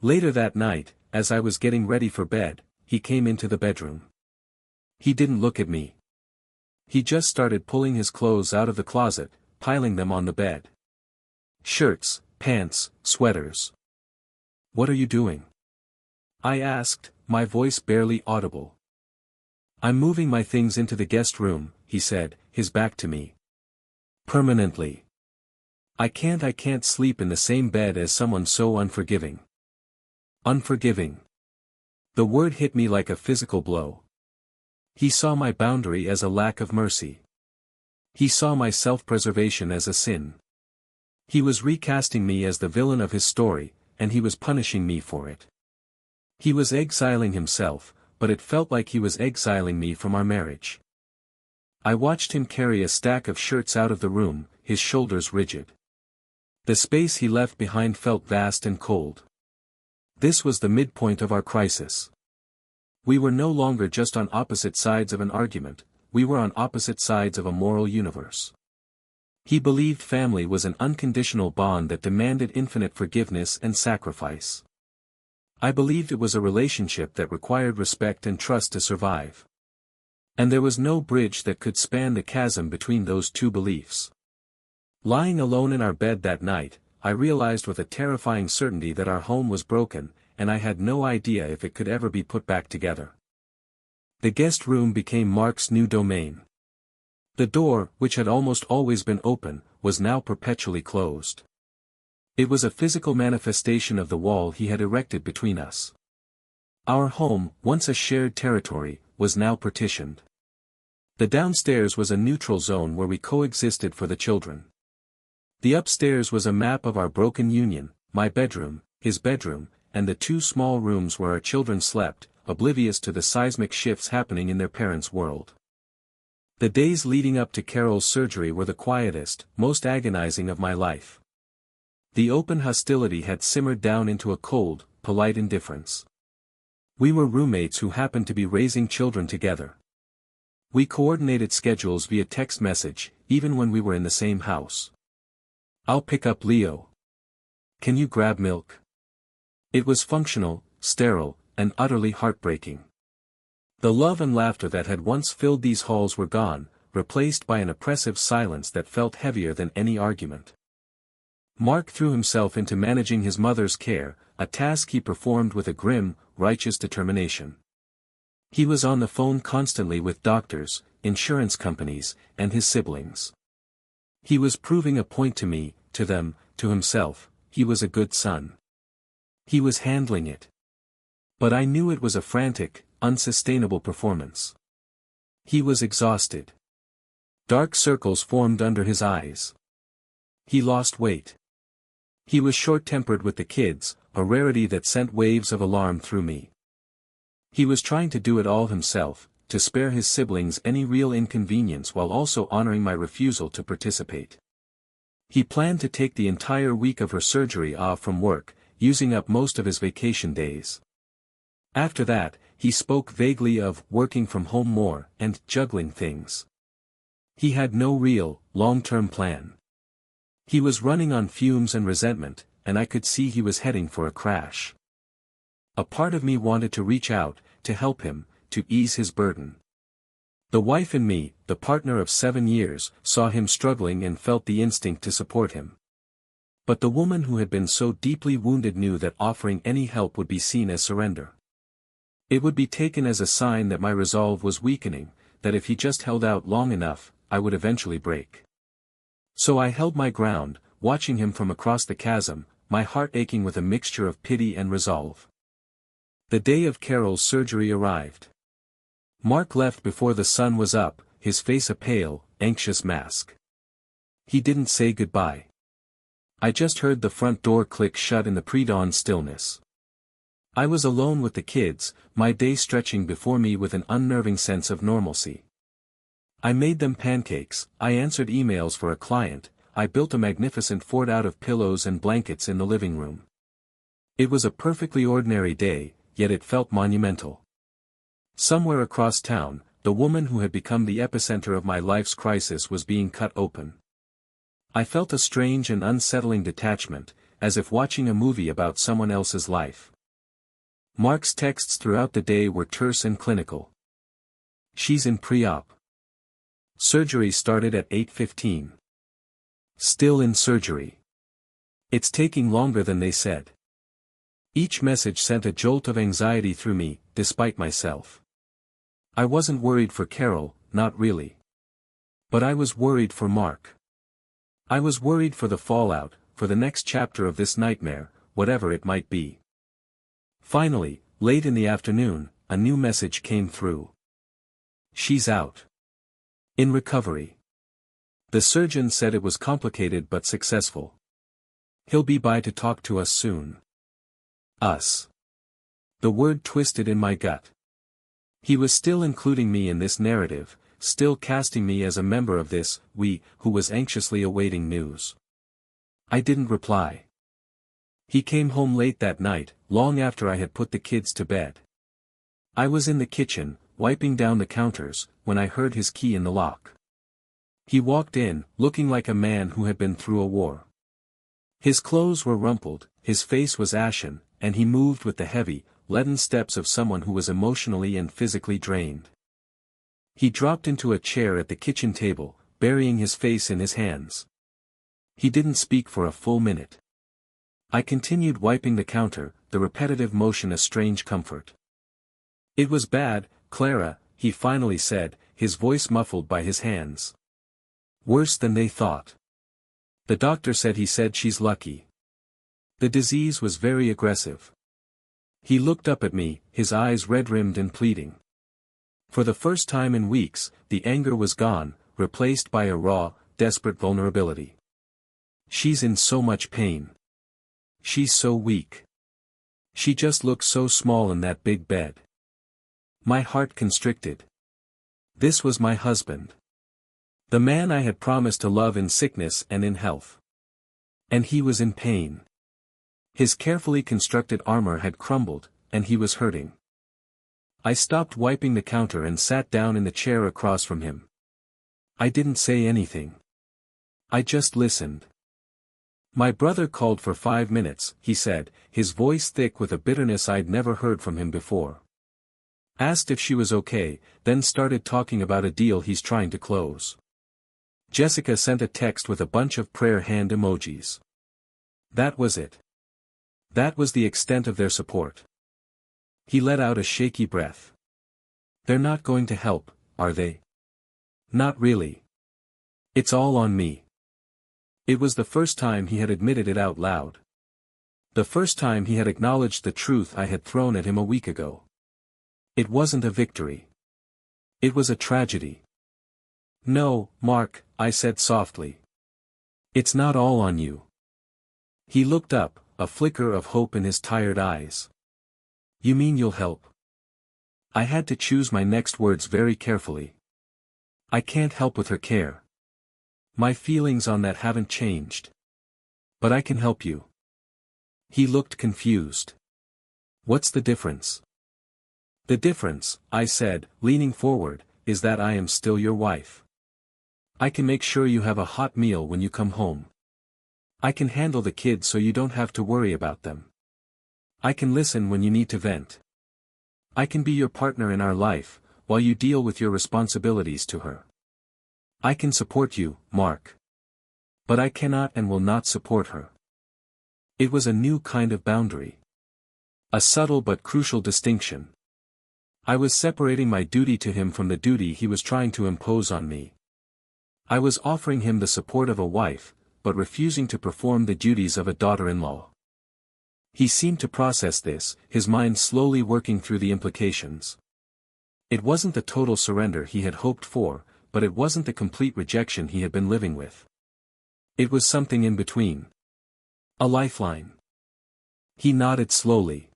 Later that night, as I was getting ready for bed, he came into the bedroom. He didn't look at me. He just started pulling his clothes out of the closet, piling them on the bed. Shirts, pants, sweaters. What are you doing? I asked, my voice barely audible. I'm moving my things into the guest room, he said, his back to me. Permanently. I can't sleep in the same bed as someone so unforgiving. Unforgiving. The word hit me like a physical blow. He saw my boundary as a lack of mercy. He saw my self-preservation as a sin. He was recasting me as the villain of his story, and he was punishing me for it. He was exiling himself, but it felt like he was exiling me from our marriage. I watched him carry a stack of shirts out of the room, his shoulders rigid. The space he left behind felt vast and cold. This was the midpoint of our crisis. We were no longer just on opposite sides of an argument, we were on opposite sides of a moral universe. He believed family was an unconditional bond that demanded infinite forgiveness and sacrifice. I believed it was a relationship that required respect and trust to survive. And there was no bridge that could span the chasm between those two beliefs. Lying alone in our bed that night, I realized with a terrifying certainty that our home was broken, and I had no idea if it could ever be put back together. The guest room became Mark's new domain. The door, which had almost always been open, was now perpetually closed. It was a physical manifestation of the wall he had erected between us. Our home, once a shared territory, was now partitioned. The downstairs was a neutral zone where we coexisted for the children. The upstairs was a map of our broken union, my bedroom, his bedroom, and the two small rooms where our children slept, oblivious to the seismic shifts happening in their parents' world. The days leading up to Carol's surgery were the quietest, most agonizing of my life. The open hostility had simmered down into a cold, polite indifference. We were roommates who happened to be raising children together. We coordinated schedules via text message, even when we were in the same house. I'll pick up Leo. Can you grab milk? It was functional, sterile, and utterly heartbreaking. The love and laughter that had once filled these halls were gone, replaced by an oppressive silence that felt heavier than any argument. Mark threw himself into managing his mother's care, a task he performed with a grim, righteous determination. He was on the phone constantly with doctors, insurance companies, and his siblings. He was proving a point to me, to them, to himself. He was a good son. He was handling it. But I knew it was a frantic, unsustainable performance. He was exhausted. Dark circles formed under his eyes. He lost weight. He was short-tempered with the kids, a rarity that sent waves of alarm through me. He was trying to do it all himself, to spare his siblings any real inconvenience while also honoring my refusal to participate. He planned to take the entire week of her surgery off from work, using up most of his vacation days. After that, he spoke vaguely of working from home more and juggling things. He had no real, long-term plan. He was running on fumes and resentment, and I could see he was heading for a crash. A part of me wanted to reach out, to help him, to ease his burden. The wife in me, the partner of 7 years, saw him struggling and felt the instinct to support him. But the woman who had been so deeply wounded knew that offering any help would be seen as surrender. It would be taken as a sign that my resolve was weakening, that if he just held out long enough, I would eventually break. So I held my ground, watching him from across the chasm, my heart aching with a mixture of pity and resolve. The day of Carol's surgery arrived. Mark left before the sun was up, his face a pale, anxious mask. He didn't say goodbye. I just heard the front door click shut in the pre-dawn stillness. I was alone with the kids, my day stretching before me with an unnerving sense of normalcy. I made them pancakes, I answered emails for a client, I built a magnificent fort out of pillows and blankets in the living room. It was a perfectly ordinary day, yet it felt monumental. Somewhere across town, the woman who had become the epicenter of my life's crisis was being cut open. I felt a strange and unsettling detachment, as if watching a movie about someone else's life. Mark's texts throughout the day were terse and clinical. She's in pre-op. Surgery started at 8:15. Still in surgery. It's taking longer than they said. Each message sent a jolt of anxiety through me, despite myself. I wasn't worried for Carol, not really. But I was worried for Mark. I was worried for the fallout, for the next chapter of this nightmare, whatever it might be. Finally, late in the afternoon, a new message came through. She's out. In recovery. The surgeon said it was complicated but successful. He'll be by to talk to us soon. Us. The word twisted in my gut. He was still including me in this narrative, still casting me as a member of this we who was anxiously awaiting news. I didn't reply. He came home late that night, long after I had put the kids to bed. I was in the kitchen, wiping down the counters, when I heard his key in the lock. He walked in, looking like a man who had been through a war. His clothes were rumpled, his face was ashen, and he moved with the heavy, leaden steps of someone who was emotionally and physically drained. He dropped into a chair at the kitchen table, burying his face in his hands. He didn't speak for a full minute. I continued wiping the counter, the repetitive motion a strange comfort. It was bad, Clara, he finally said, his voice muffled by his hands. Worse than they thought. The doctor said she's lucky. The disease was very aggressive. He looked up at me, his eyes red-rimmed and pleading. For the first time in weeks, the anger was gone, replaced by a raw, desperate vulnerability. She's in so much pain. She's so weak. She just looks so small in that big bed. My heart constricted. This was my husband. The man I had promised to love in sickness and in health. And he was in pain. His carefully constructed armor had crumbled, and he was hurting. I stopped wiping the counter and sat down in the chair across from him. I didn't say anything. I just listened. My brother called for 5 minutes, he said, his voice thick with a bitterness I'd never heard from him before. Asked if she was okay, then started talking about a deal he's trying to close. Jessica sent a text with a bunch of prayer hand emojis. That was it. That was the extent of their support. He let out a shaky breath. They're not going to help, are they? Not really. It's all on me. It was the first time he had admitted it out loud. The first time he had acknowledged the truth I had thrown at him a week ago. It wasn't a victory. It was a tragedy. No, Mark, I said softly. It's not all on you. He looked up, a flicker of hope in his tired eyes. You mean you'll help? I had to choose my next words very carefully. I can't help with her care. My feelings on that haven't changed. But I can help you. He looked confused. What's the difference? The difference, I said, leaning forward, is that I am still your wife. I can make sure you have a hot meal when you come home. I can handle the kids so you don't have to worry about them. I can listen when you need to vent. I can be your partner in our life, while you deal with your responsibilities to her. I can support you, Mark. But I cannot and will not support her. It was a new kind of boundary. A subtle but crucial distinction. I was separating my duty to him from the duty he was trying to impose on me. I was offering him the support of a wife, but refusing to perform the duties of a daughter-in-law. He seemed to process this, his mind slowly working through the implications. It wasn't the total surrender he had hoped for, but it wasn't the complete rejection he had been living with. It was something in between. A lifeline. He nodded slowly.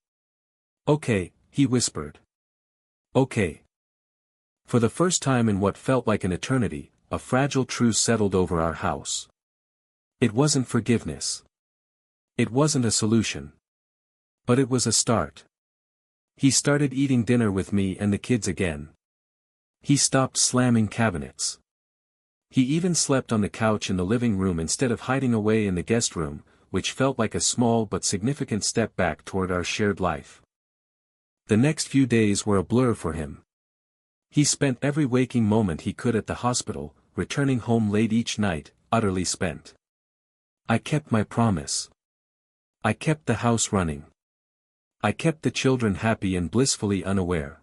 Okay, he whispered. Okay. For the first time in what felt like an eternity, a fragile truce settled over our house. It wasn't forgiveness. It wasn't a solution. But it was a start. He started eating dinner with me and the kids again. He stopped slamming cabinets. He even slept on the couch in the living room instead of hiding away in the guest room, which felt like a small but significant step back toward our shared life. The next few days were a blur for him. He spent every waking moment he could at the hospital, returning home late each night, utterly spent. I kept my promise. I kept the house running. I kept the children happy and blissfully unaware.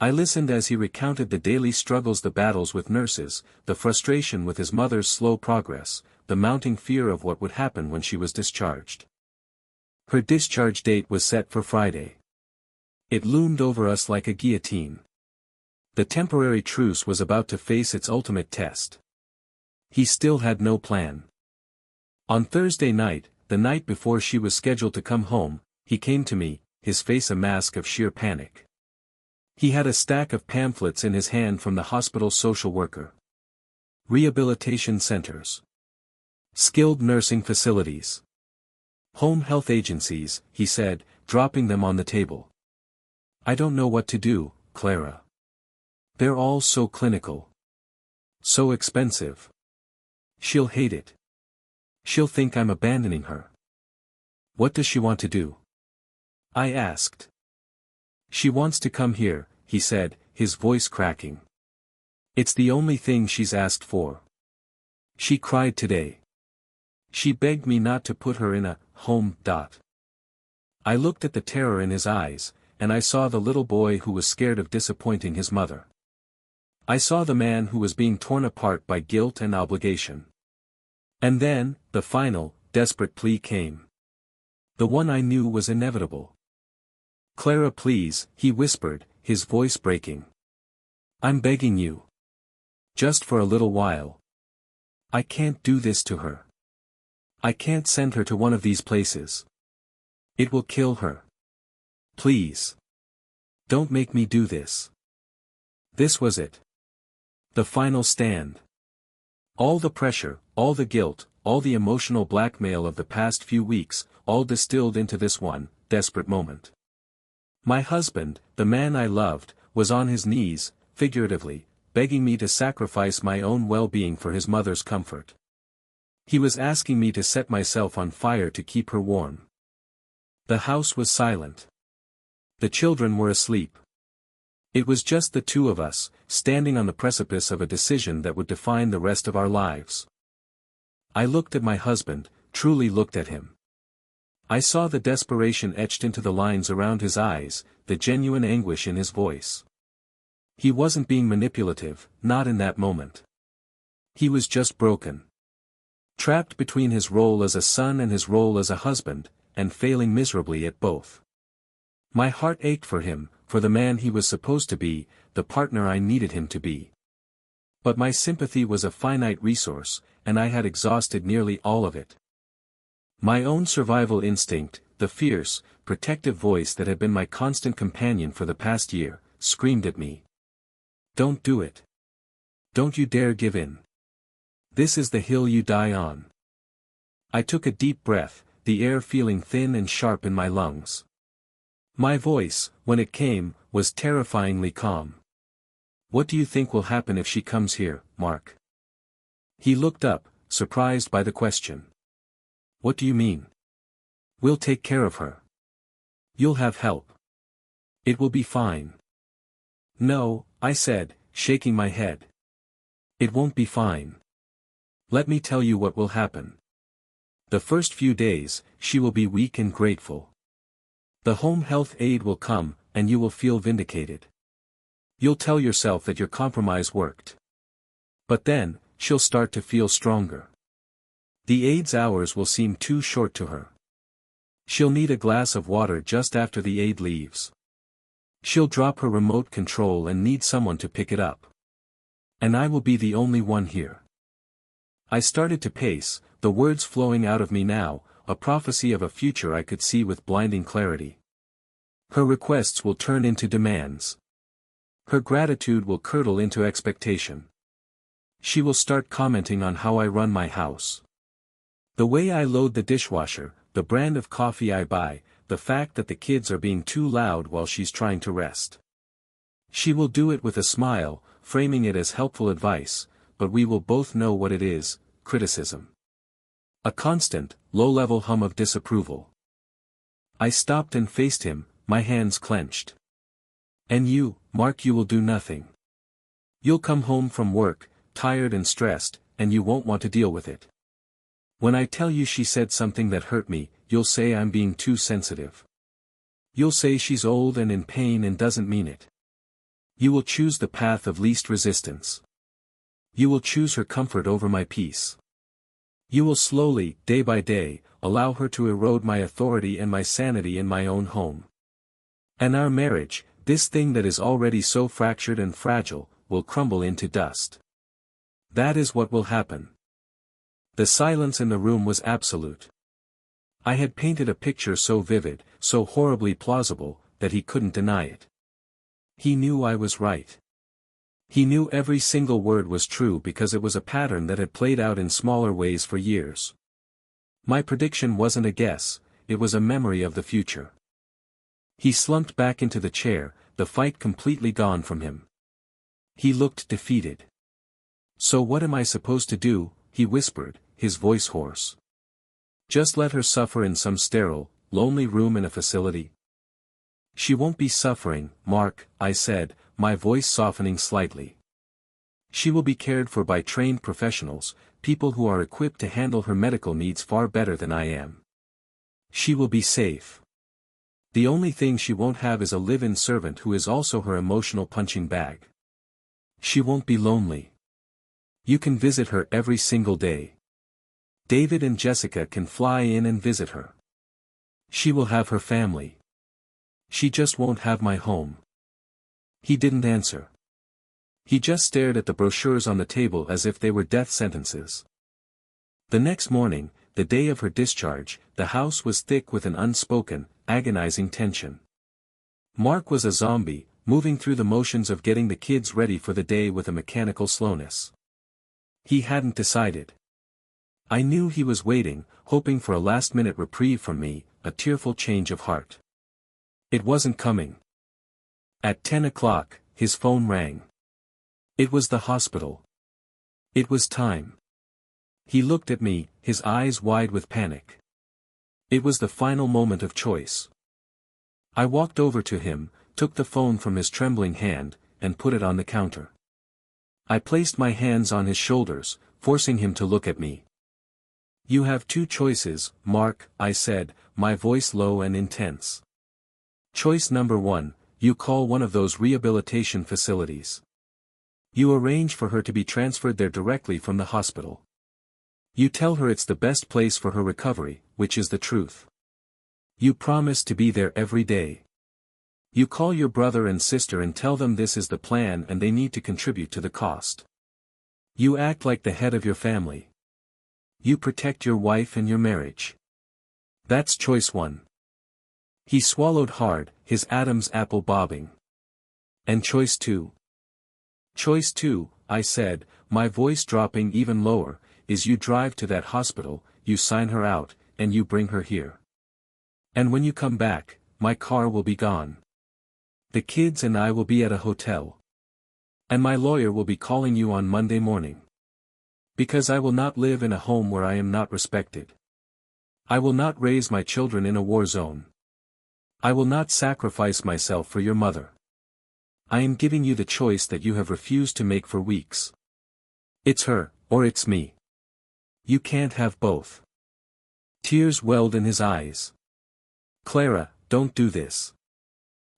I listened as he recounted the daily struggles, the battles with nurses, the frustration with his mother's slow progress, the mounting fear of what would happen when she was discharged. Her discharge date was set for Friday. It loomed over us like a guillotine. The temporary truce was about to face its ultimate test. He still had no plan. On Thursday night, the night before she was scheduled to come home, he came to me, his face a mask of sheer panic. He had a stack of pamphlets in his hand from the hospital social worker. Rehabilitation centers. Skilled nursing facilities. Home health agencies, he said, dropping them on the table. I don't know what to do, Clara. They're all so clinical. So expensive. She'll hate it. She'll think I'm abandoning her. What does she want to do? I asked. She wants to come here, he said, his voice cracking. It's the only thing she's asked for. She cried today. She begged me not to put her in a home. I looked at the terror in his eyes, and I saw the little boy who was scared of disappointing his mother. I saw the man who was being torn apart by guilt and obligation. And then, the final, desperate plea came. The one I knew was inevitable. Clara, please, he whispered, his voice breaking. I'm begging you. Just for a little while. I can't do this to her. I can't send her to one of these places. It will kill her. Please. Don't make me do this. This was it. The final stand. All the pressure, all the guilt, all the emotional blackmail of the past few weeks, all distilled into this one, desperate moment. My husband, the man I loved, was on his knees, figuratively, begging me to sacrifice my own well-being for his mother's comfort. He was asking me to set myself on fire to keep her warm. The house was silent. The children were asleep. It was just the two of us, standing on the precipice of a decision that would define the rest of our lives. I looked at my husband, truly looked at him. I saw the desperation etched into the lines around his eyes, the genuine anguish in his voice. He wasn't being manipulative, not in that moment. He was just broken. Trapped between his role as a son and his role as a husband, and failing miserably at both. My heart ached for him, for the man he was supposed to be, the partner I needed him to be. But my sympathy was a finite resource, and I had exhausted nearly all of it. My own survival instinct, the fierce, protective voice that had been my constant companion for the past year, screamed at me. Don't do it. Don't you dare give in. This is the hill you die on. I took a deep breath, the air feeling thin and sharp in my lungs. My voice, when it came, was terrifyingly calm. What do you think will happen if she comes here, Mark? He looked up, surprised by the question. What do you mean? We'll take care of her. You'll have help. It will be fine. No, I said, shaking my head. It won't be fine. Let me tell you what will happen. The first few days, she will be weak and grateful. The home health aide will come, and you will feel vindicated. You'll tell yourself that your compromise worked. But then, she'll start to feel stronger. The aide's hours will seem too short to her. She'll need a glass of water just after the aide leaves. She'll drop her remote control and need someone to pick it up. And I will be the only one here. I started to pace, the words flowing out of me now, a prophecy of a future I could see with blinding clarity. Her requests will turn into demands. Her gratitude will curdle into expectation. She will start commenting on how I run my house. The way I load the dishwasher, the brand of coffee I buy, the fact that the kids are being too loud while she's trying to rest. She will do it with a smile, framing it as helpful advice, but we will both know what it is, criticism. A constant, low-level hum of disapproval. I stopped and faced him, my hands clenched. And you, Mark, you will do nothing. You'll come home from work, tired and stressed, and you won't want to deal with it. When I tell you she said something that hurt me, you'll say I'm being too sensitive. You'll say she's old and in pain and doesn't mean it. You will choose the path of least resistance. You will choose her comfort over my peace. You will slowly, day by day, allow her to erode my authority and my sanity in my own home. And our marriage, this thing that is already so fractured and fragile, will crumble into dust. That is what will happen. The silence in the room was absolute. I had painted a picture so vivid, so horribly plausible, that he couldn't deny it. He knew I was right. He knew every single word was true because it was a pattern that had played out in smaller ways for years. My prediction wasn't a guess, it was a memory of the future. He slumped back into the chair, the fight completely gone from him. He looked defeated. So what am I supposed to do? He whispered, his voice hoarse. Just let her suffer in some sterile, lonely room in a facility? She won't be suffering, Mark, I said, my voice softening slightly. She will be cared for by trained professionals, people who are equipped to handle her medical needs far better than I am. She will be safe. The only thing she won't have is a live-in servant who is also her emotional punching bag. She won't be lonely. You can visit her every single day. David and Jessica can fly in and visit her. She will have her family. She just won't have my home. He didn't answer. He just stared at the brochures on the table as if they were death sentences. The next morning, the day of her discharge, the house was thick with an unspoken, agonizing tension. Mark was a zombie, moving through the motions of getting the kids ready for the day with a mechanical slowness. He hadn't decided. I knew he was waiting, hoping for a last-minute reprieve from me, a tearful change of heart. It wasn't coming. At 10 o'clock, his phone rang. It was the hospital. It was time. He looked at me, his eyes wide with panic. It was the final moment of choice. I walked over to him, took the phone from his trembling hand, and put it on the counter. I placed my hands on his shoulders, forcing him to look at me. "You have two choices, Mark," I said, my voice low and intense. "Choice number one, you call one of those rehabilitation facilities. You arrange for her to be transferred there directly from the hospital. You tell her it's the best place for her recovery, which is the truth. You promise to be there every day. You call your brother and sister and tell them this is the plan and they need to contribute to the cost. You act like the head of your family. You protect your wife and your marriage. That's choice one." He swallowed hard, his Adam's apple bobbing. "And choice two?" "Choice two," I said, my voice dropping even lower, "is you drive to that hospital, you sign her out, and you bring her here. And when you come back, my car will be gone. The kids and I will be at a hotel. And my lawyer will be calling you on Monday morning. Because I will not live in a home where I am not respected. I will not raise my children in a war zone. I will not sacrifice myself for your mother. I am giving you the choice that you have refused to make for weeks. It's her, or it's me. You can't have both." Tears welled in his eyes. "Clara, don't do this.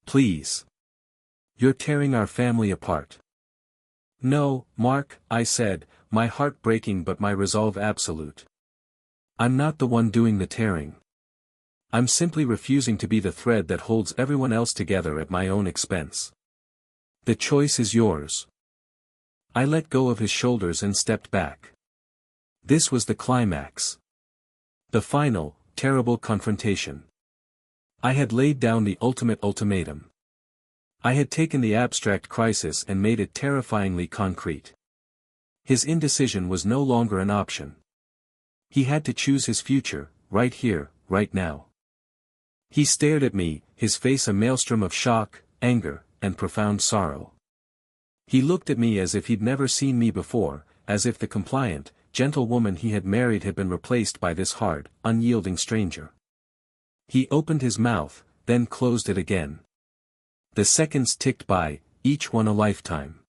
Please. You're tearing our family apart." "No, Mark," I said, my heart breaking but my resolve absolute. "I'm not the one doing the tearing. I'm simply refusing to be the thread that holds everyone else together at my own expense. The choice is yours." I let go of his shoulders and stepped back. This was the climax. The final, terrible confrontation. I had laid down the ultimate ultimatum. I had taken the abstract crisis and made it terrifyingly concrete. His indecision was no longer an option. He had to choose his future, right here, right now. He stared at me, his face a maelstrom of shock, anger, and profound sorrow. He looked at me as if he'd never seen me before, as if the compliant, gentle woman he had married had been replaced by this hard, unyielding stranger. He opened his mouth, then closed it again. The seconds ticked by, each one a lifetime.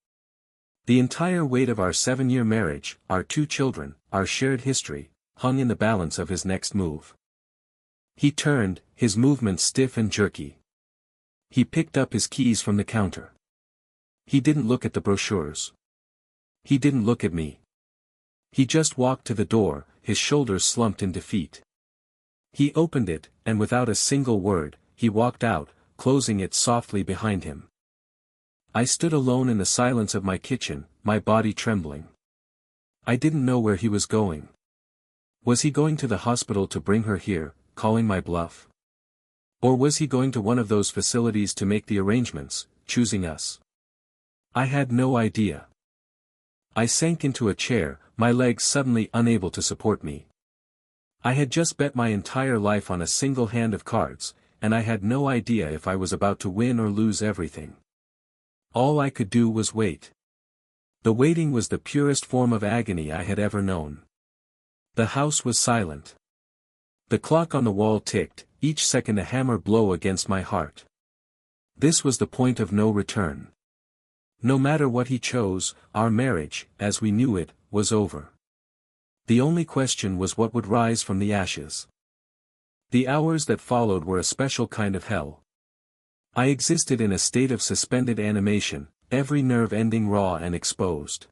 The entire weight of our 7-year marriage, our 2 children, our shared history, hung in the balance of his next move. He turned, his movements stiff and jerky. He picked up his keys from the counter. He didn't look at the brochures. He didn't look at me. He just walked to the door, his shoulders slumped in defeat. He opened it, and without a single word, he walked out, closing it softly behind him. I stood alone in the silence of my kitchen, my body trembling. I didn't know where he was going. Was he going to the hospital to bring her here, calling my bluff? Or was he going to one of those facilities to make the arrangements, choosing us? I had no idea. I sank into a chair, my legs suddenly unable to support me. I had just bet my entire life on a single hand of cards, and I had no idea if I was about to win or lose everything. All I could do was wait. The waiting was the purest form of agony I had ever known. The house was silent. The clock on the wall ticked, each second a hammer blow against my heart. This was the point of no return. No matter what he chose, our marriage, as we knew it, was over. The only question was what would rise from the ashes. The hours that followed were a special kind of hell. I existed in a state of suspended animation, every nerve ending raw and exposed.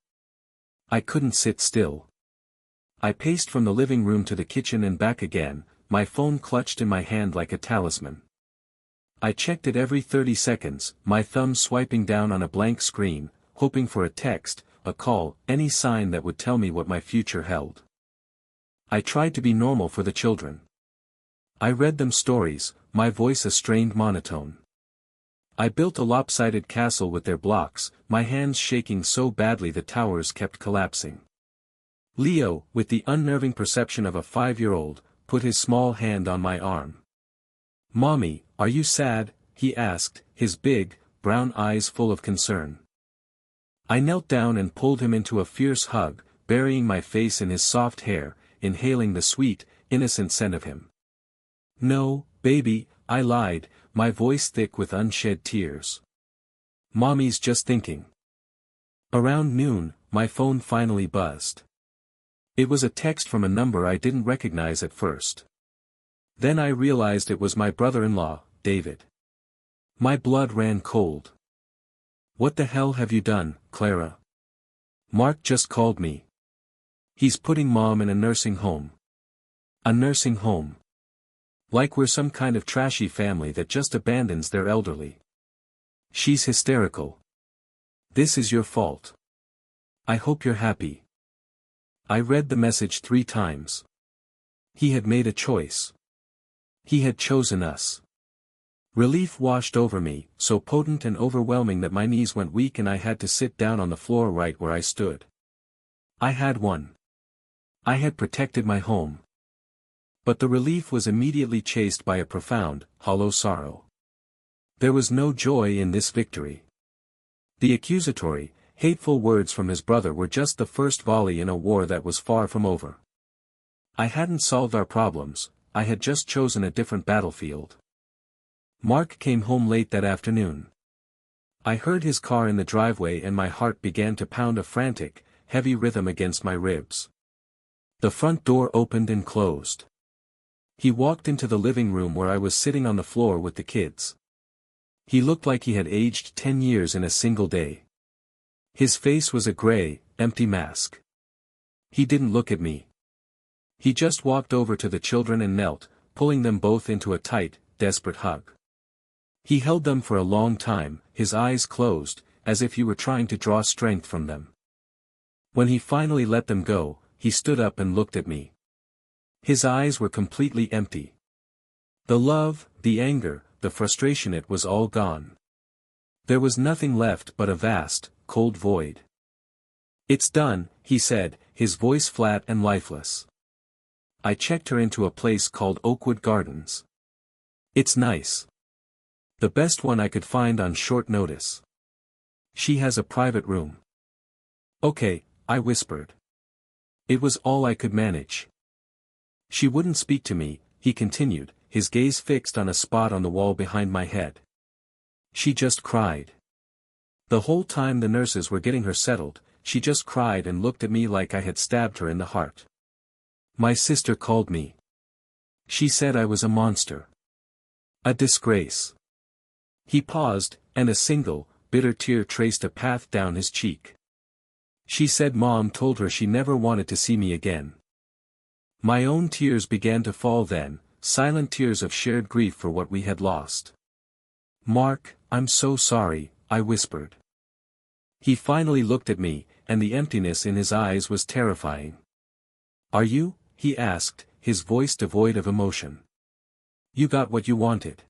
I couldn't sit still. I paced from the living room to the kitchen and back again, my phone clutched in my hand like a talisman. I checked it every 30 seconds, my thumb swiping down on a blank screen, hoping for a text, a call, any sign that would tell me what my future held. I tried to be normal for the children. I read them stories, my voice a strained monotone. I built a lopsided castle with their blocks, my hands shaking so badly the towers kept collapsing. Leo, with the unnerving perception of a 5-year-old, put his small hand on my arm. "Mommy, are you sad?" he asked, his big, brown eyes full of concern. I knelt down and pulled him into a fierce hug, burying my face in his soft hair, inhaling the sweet, innocent scent of him. "No, baby," I lied, my voice thick with unshed tears. Mommy's just thinking. Around noon, my phone finally buzzed. It was a text from a number I didn't recognize at first. Then I realized it was my brother-in-law, David. My blood ran cold. "What the hell have you done, Clara? Mark just called me. He's putting Mom in a nursing home." "A nursing home? Like we're some kind of trashy family that just abandons their elderly." She's hysterical. "This is your fault. I hope you're happy." I read the message 3 times. He had made a choice. He had chosen us. Relief washed over me, so potent and overwhelming that my knees went weak and I had to sit down on the floor right where I stood. I had won. I had protected my home. But the relief was immediately chased by a profound, hollow sorrow. There was no joy in this victory. The accusatory, hateful words from his brother were just the first volley in a war that was far from over. I hadn't solved our problems, I had just chosen a different battlefield. Mark came home late that afternoon. I heard his car in the driveway and my heart began to pound a frantic, heavy rhythm against my ribs. The front door opened and closed. He walked into the living room where I was sitting on the floor with the kids. He looked like he had aged 10 years in a single day. His face was a gray, empty mask. He didn't look at me. He just walked over to the children and knelt, pulling them both into a tight, desperate hug. He held them for a long time, his eyes closed, as if he were trying to draw strength from them. When he finally let them go, he stood up and looked at me. His eyes were completely empty. The love, the anger, the frustration, it was all gone. There was nothing left but a vast, cold void. "It's done," he said, his voice flat and lifeless. "I checked her into a place called Oakwood Gardens. It's nice. The best one I could find on short notice. She has a private room." "Okay," I whispered. It was all I could manage. "She wouldn't speak to me," he continued, his gaze fixed on a spot on the wall behind my head. "She just cried. The whole time the nurses were getting her settled, she just cried and looked at me like I had stabbed her in the heart. My sister called me. She said I was a monster. A disgrace." He paused, and a single, bitter tear traced a path down his cheek. "She said Mom told her she never wanted to see me again." My own tears began to fall then, silent tears of shared grief for what we had lost. "Mark, I'm so sorry," I whispered. He finally looked at me, and the emptiness in his eyes was terrifying. "Are you?" he asked, his voice devoid of emotion. "You got what you wanted?"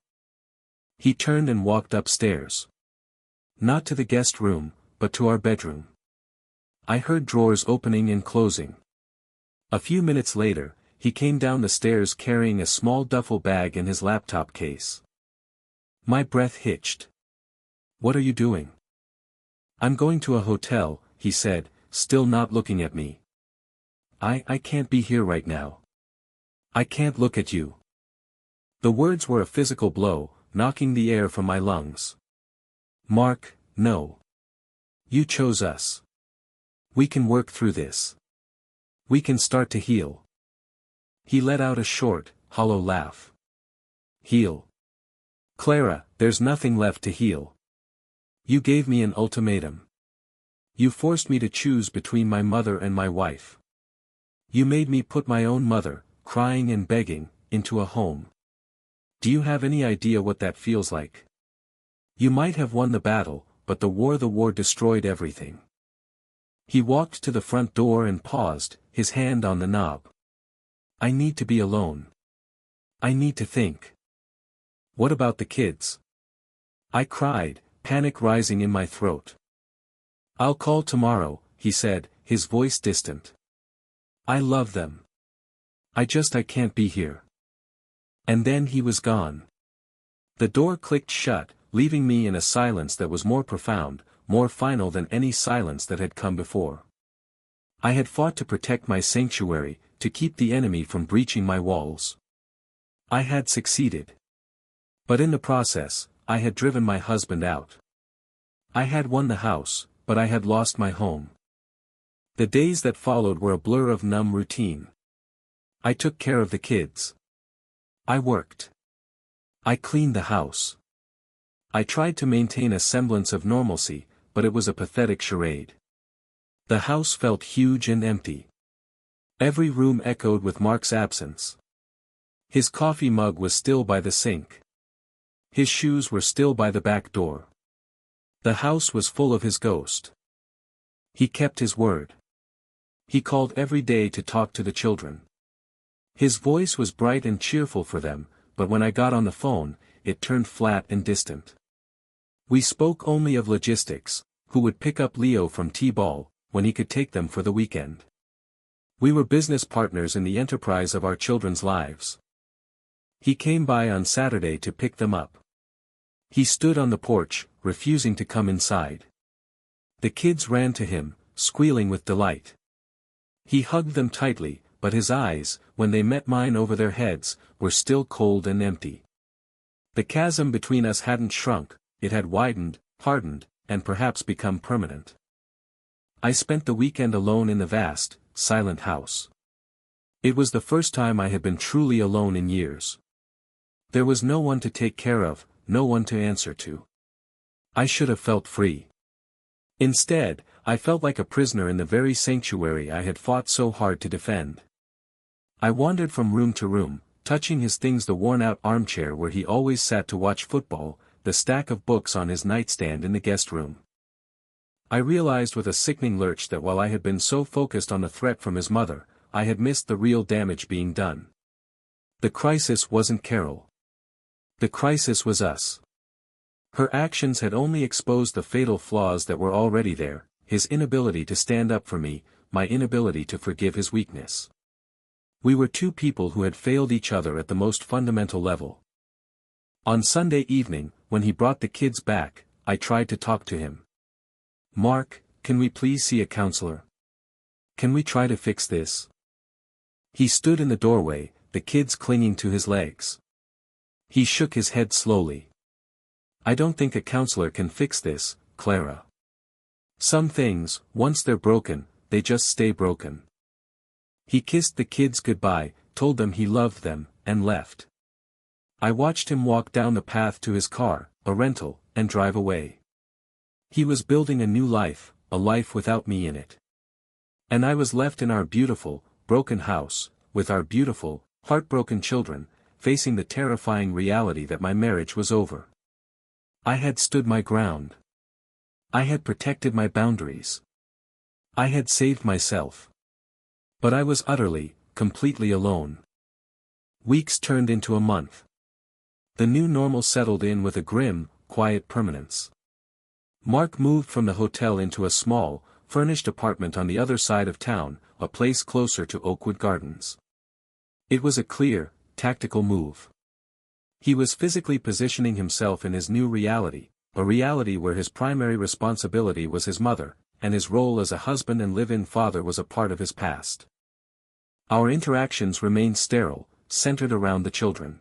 He turned and walked upstairs. Not to the guest room, but to our bedroom. I heard drawers opening and closing. A few minutes later, he came down the stairs carrying a small duffel bag in his laptop case. My breath hitched. "What are you doing?" "I'm going to a hotel," he said, still not looking at me. I can't be here right now. I can't look at you." The words were a physical blow, knocking the air from my lungs. "Mark, no. You chose us. We can work through this. We can start to heal." He let out a short, hollow laugh. "Heal? Clara, there's nothing left to heal. You gave me an ultimatum. You forced me to choose between my mother and my wife. You made me put my own mother, crying and begging, into a home. Do you have any idea what that feels like? You might have won the battle, but the war destroyed everything." He walked to the front door and paused, his hand on the knob. "I need to be alone. I need to think." "What about the kids?" I cried, panic rising in my throat. "I'll call tomorrow," he said, his voice distant. "I love them. I can't be here." And then he was gone. The door clicked shut, leaving me in a silence that was more profound, more final than any silence that had come before. I had fought to protect my sanctuary, to keep the enemy from breaching my walls. I had succeeded. But in the process, I had driven my husband out. I had won the house, but I had lost my home. The days that followed were a blur of numb routine. I took care of the kids. I worked. I cleaned the house. I tried to maintain a semblance of normalcy, but it was a pathetic charade. The house felt huge and empty. Every room echoed with Mark's absence. His coffee mug was still by the sink. His shoes were still by the back door. The house was full of his ghost. He kept his word. He called every day to talk to the children. His voice was bright and cheerful for them, but when I got on the phone, it turned flat and distant. We spoke only of logistics, who would pick up Leo from T-ball, when he could take them for the weekend. We were business partners in the enterprise of our children's lives. He came by on Saturday to pick them up. He stood on the porch, refusing to come inside. The kids ran to him, squealing with delight. He hugged them tightly, but his eyes, when they met mine over their heads, were still cold and empty. The chasm between us hadn't shrunk, it had widened, hardened, and perhaps become permanent. I spent the weekend alone in the vast, silent house. It was the first time I had been truly alone in years. There was no one to take care of, no one to answer to. I should have felt free. Instead, I felt like a prisoner in the very sanctuary I had fought so hard to defend. I wandered from room to room, touching his things, the worn-out armchair where he always sat to watch football, the stack of books on his nightstand in the guest room. I realized with a sickening lurch that while I had been so focused on the threat from his mother, I had missed the real damage being done. The crisis wasn't Carol. The crisis was us. Her actions had only exposed the fatal flaws that were already there, his inability to stand up for me, my inability to forgive his weakness. We were two people who had failed each other at the most fundamental level. On Sunday evening, when he brought the kids back, I tried to talk to him. "Mark, can we please see a counselor? Can we try to fix this?" He stood in the doorway, the kids clinging to his legs. He shook his head slowly. "I don't think a counselor can fix this, Clara. Some things, once they're broken, they just stay broken." He kissed the kids goodbye, told them he loved them, and left. I watched him walk down the path to his car, a rental, and drive away. He was building a new life, a life without me in it. And I was left in our beautiful, broken house, with our beautiful, heartbroken children, facing the terrifying reality that my marriage was over. I had stood my ground. I had protected my boundaries. I had saved myself. But I was utterly, completely alone. Weeks turned into a month. The new normal settled in with a grim, quiet permanence. Mark moved from the hotel into a small, furnished apartment on the other side of town, a place closer to Oakwood Gardens. It was a clear, tactical move. He was physically positioning himself in his new reality, a reality where his primary responsibility was his mother, and his role as a husband and live-in father was a part of his past. Our interactions remained sterile, centered around the children.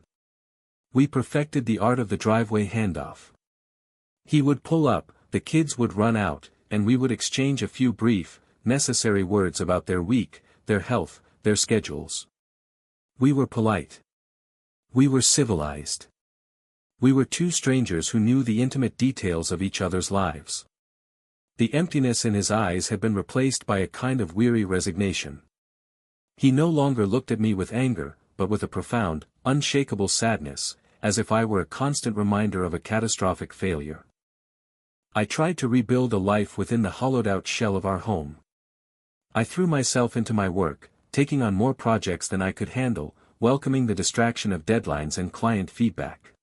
We perfected the art of the driveway handoff. He would pull up, the kids would run out, and we would exchange a few brief, necessary words about their week, their health, their schedules. We were polite. We were civilized. We were two strangers who knew the intimate details of each other's lives. The emptiness in his eyes had been replaced by a kind of weary resignation. He no longer looked at me with anger, but with a profound, unshakable sadness, as if I were a constant reminder of a catastrophic failure. I tried to rebuild a life within the hollowed-out shell of our home. I threw myself into my work, taking on more projects than I could handle, welcoming the distraction of deadlines and client feedback.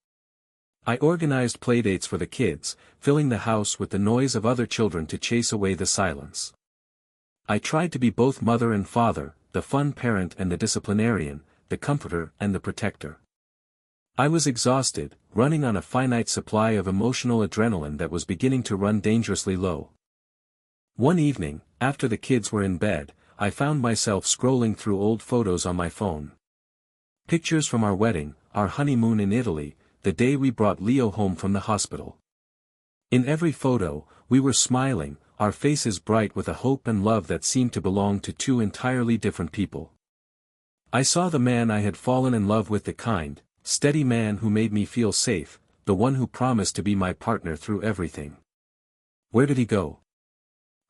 I organized playdates for the kids, filling the house with the noise of other children to chase away the silence. I tried to be both mother and father, the fun parent and the disciplinarian, the comforter and the protector. I was exhausted, running on a finite supply of emotional adrenaline that was beginning to run dangerously low. One evening, after the kids were in bed, I found myself scrolling through old photos on my phone. Pictures from our wedding, our honeymoon in Italy, the day we brought Leo home from the hospital. In every photo, we were smiling, our faces bright with a hope and love that seemed to belong to two entirely different people. I saw the man I had fallen in love with, the kind, steady man who made me feel safe, the one who promised to be my partner through everything. Where did he go?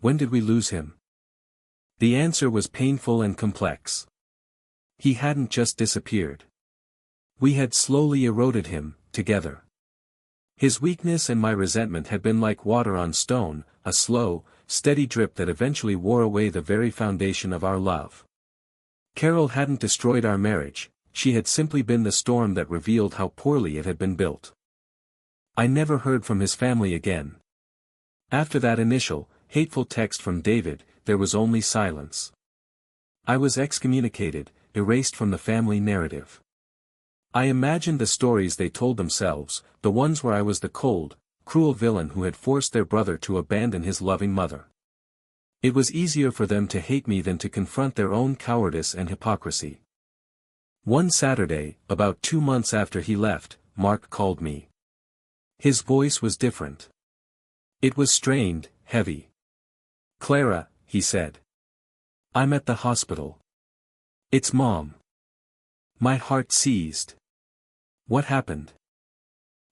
When did we lose him? The answer was painful and complex. He hadn't just disappeared. We had slowly eroded him, together. His weakness and my resentment had been like water on stone, a slow, steady drip that eventually wore away the very foundation of our love. Carol hadn't destroyed our marriage, she had simply been the storm that revealed how poorly it had been built. I never heard from his family again. After that initial, hateful text from David, there was only silence. I was excommunicated, erased from the family narrative. I imagined the stories they told themselves, the ones where I was the cold, cruel villain who had forced their brother to abandon his loving mother. It was easier for them to hate me than to confront their own cowardice and hypocrisy. One Saturday, about 2 months after he left, Mark called me. His voice was different. It was strained, heavy. "Clara," he said. "I'm at the hospital. It's Mom." My heart seized. What happened?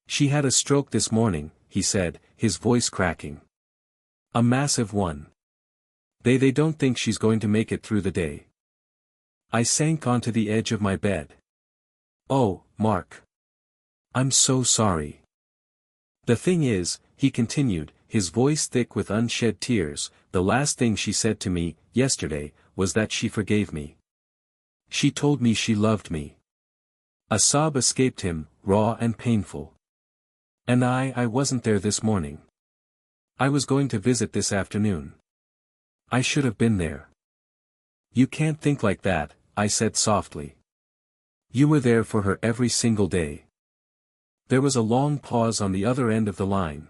"She had a stroke this morning," he said, his voice cracking. "A massive one. They don't think she's going to make it through the day." I sank onto the edge of my bed. "Oh, Mark. I'm so sorry." "The thing is," he continued, his voice thick with unshed tears, "the last thing she said to me, yesterday, was that she forgave me. She told me she loved me." A sob escaped him, raw and painful. "And I wasn't there this morning. I was going to visit this afternoon. I should have been there." "You can't think like that," I said softly. "You were there for her every single day." There was a long pause on the other end of the line.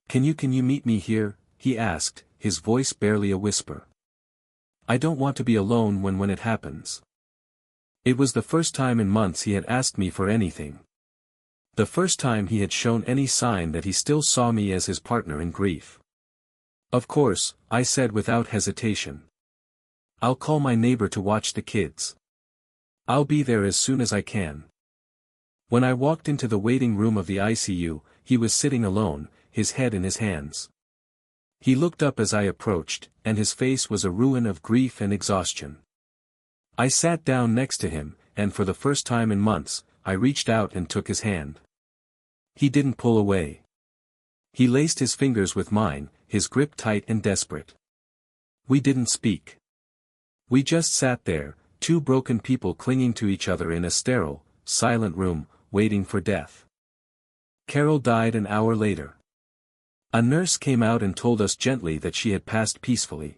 Can you meet me here?" he asked, his voice barely a whisper. "I don't want to be alone when it happens." It was the first time in months he had asked me for anything. The first time he had shown any sign that he still saw me as his partner in grief. "Of course," I said without hesitation. "I'll call my neighbor to watch the kids. I'll be there as soon as I can." When I walked into the waiting room of the ICU, he was sitting alone, his head in his hands. He looked up as I approached, and his face was a ruin of grief and exhaustion. I sat down next to him, and for the first time in months, I reached out and took his hand. He didn't pull away. He laced his fingers with mine, his grip tight and desperate. We didn't speak. We just sat there, two broken people clinging to each other in a sterile, silent room, waiting for death. Carol died an hour later. A nurse came out and told us gently that she had passed peacefully.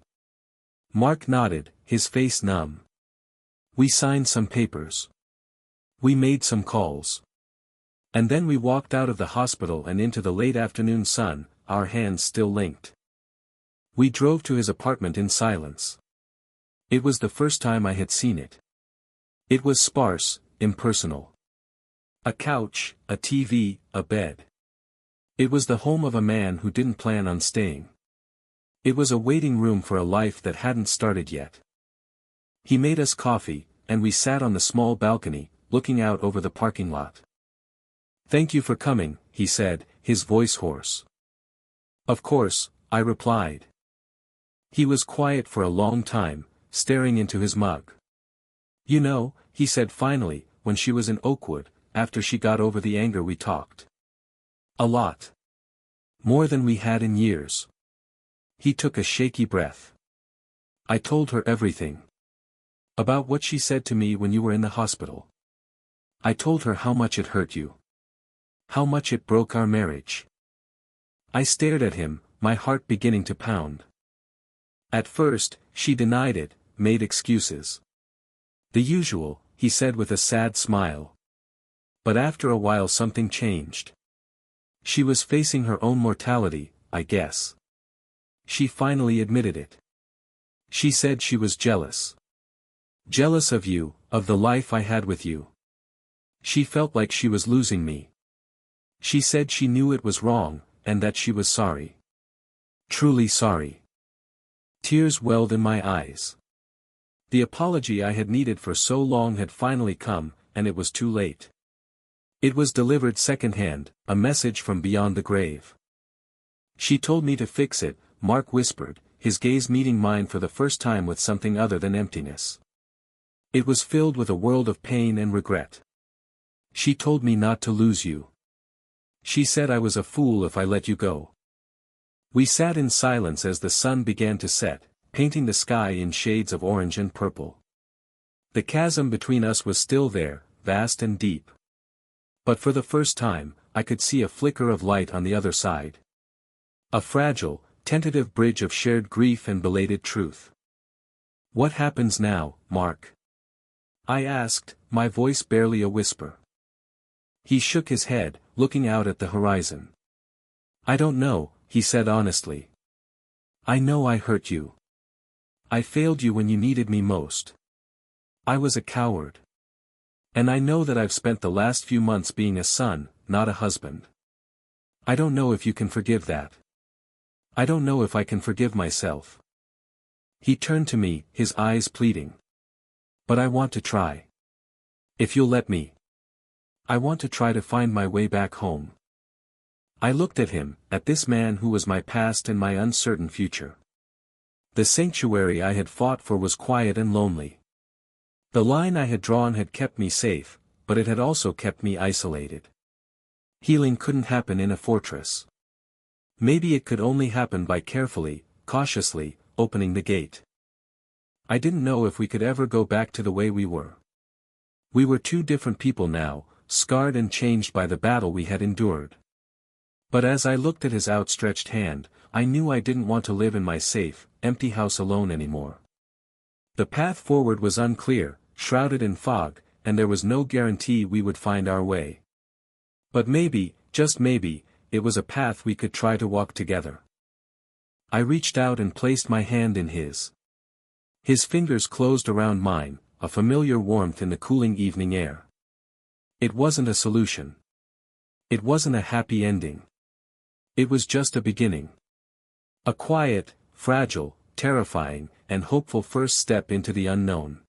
Mark nodded, his face numb. We signed some papers. We made some calls. And then we walked out of the hospital and into the late afternoon sun, our hands still linked. We drove to his apartment in silence. It was the first time I had seen it. It was sparse, impersonal. A couch, a TV, a bed. It was the home of a man who didn't plan on staying. It was a waiting room for a life that hadn't started yet. He made us coffee, and we sat on the small balcony, looking out over the parking lot. "Thank you for coming," he said, his voice hoarse. "Of course," I replied. He was quiet for a long time, staring into his mug. "You know," he said finally, "when she was in Oakwood, after she got over the anger we talked. A lot. More than we had in years." He took a shaky breath. "I told her everything. About what she said to me when you were in the hospital. I told her how much it hurt you. How much it broke our marriage." I stared at him, my heart beginning to pound. At first, she denied it, made excuses. "The usual," he said with a sad smile. But after a while something changed. She was facing her own mortality, I guess. She finally admitted it. She said she was jealous. Jealous of you, of the life I had with you. She felt like she was losing me. She said she knew it was wrong, and that she was sorry. Truly sorry. Tears welled in my eyes. The apology I had needed for so long had finally come, and it was too late. It was delivered secondhand, a message from beyond the grave. She told me to fix it, Mark whispered, his gaze meeting mine for the first time with something other than emptiness. It was filled with a world of pain and regret. She told me not to lose you. She said I was a fool if I let you go. We sat in silence as the sun began to set, painting the sky in shades of orange and purple. The chasm between us was still there, vast and deep. But for the first time, I could see a flicker of light on the other side. A fragile, tentative bridge of shared grief and belated truth. What happens now, Mark? I asked, my voice barely a whisper. He shook his head, looking out at the horizon. I don't know, he said honestly. I know I hurt you. I failed you when you needed me most. I was a coward. And I know that I've spent the last few months being a son, not a husband. I don't know if you can forgive that. I don't know if I can forgive myself. He turned to me, his eyes pleading. But I want to try. If you'll let me. I want to try to find my way back home. I looked at him, at this man who was my past and my uncertain future. The sanctuary I had fought for was quiet and lonely. The line I had drawn had kept me safe, but it had also kept me isolated. Healing couldn't happen in a fortress. Maybe it could only happen by carefully, cautiously, opening the gate. I didn't know if we could ever go back to the way we were. We were two different people now, scarred and changed by the battle we had endured. But as I looked at his outstretched hand, I knew I didn't want to live in my safe, empty house alone anymore. The path forward was unclear, shrouded in fog, and there was no guarantee we would find our way. But maybe, just maybe, it was a path we could try to walk together. I reached out and placed my hand in his. His fingers closed around mine, a familiar warmth in the cooling evening air. It wasn't a solution. It wasn't a happy ending. It was just a beginning. A quiet, fragile, terrifying, and hopeful first step into the unknown.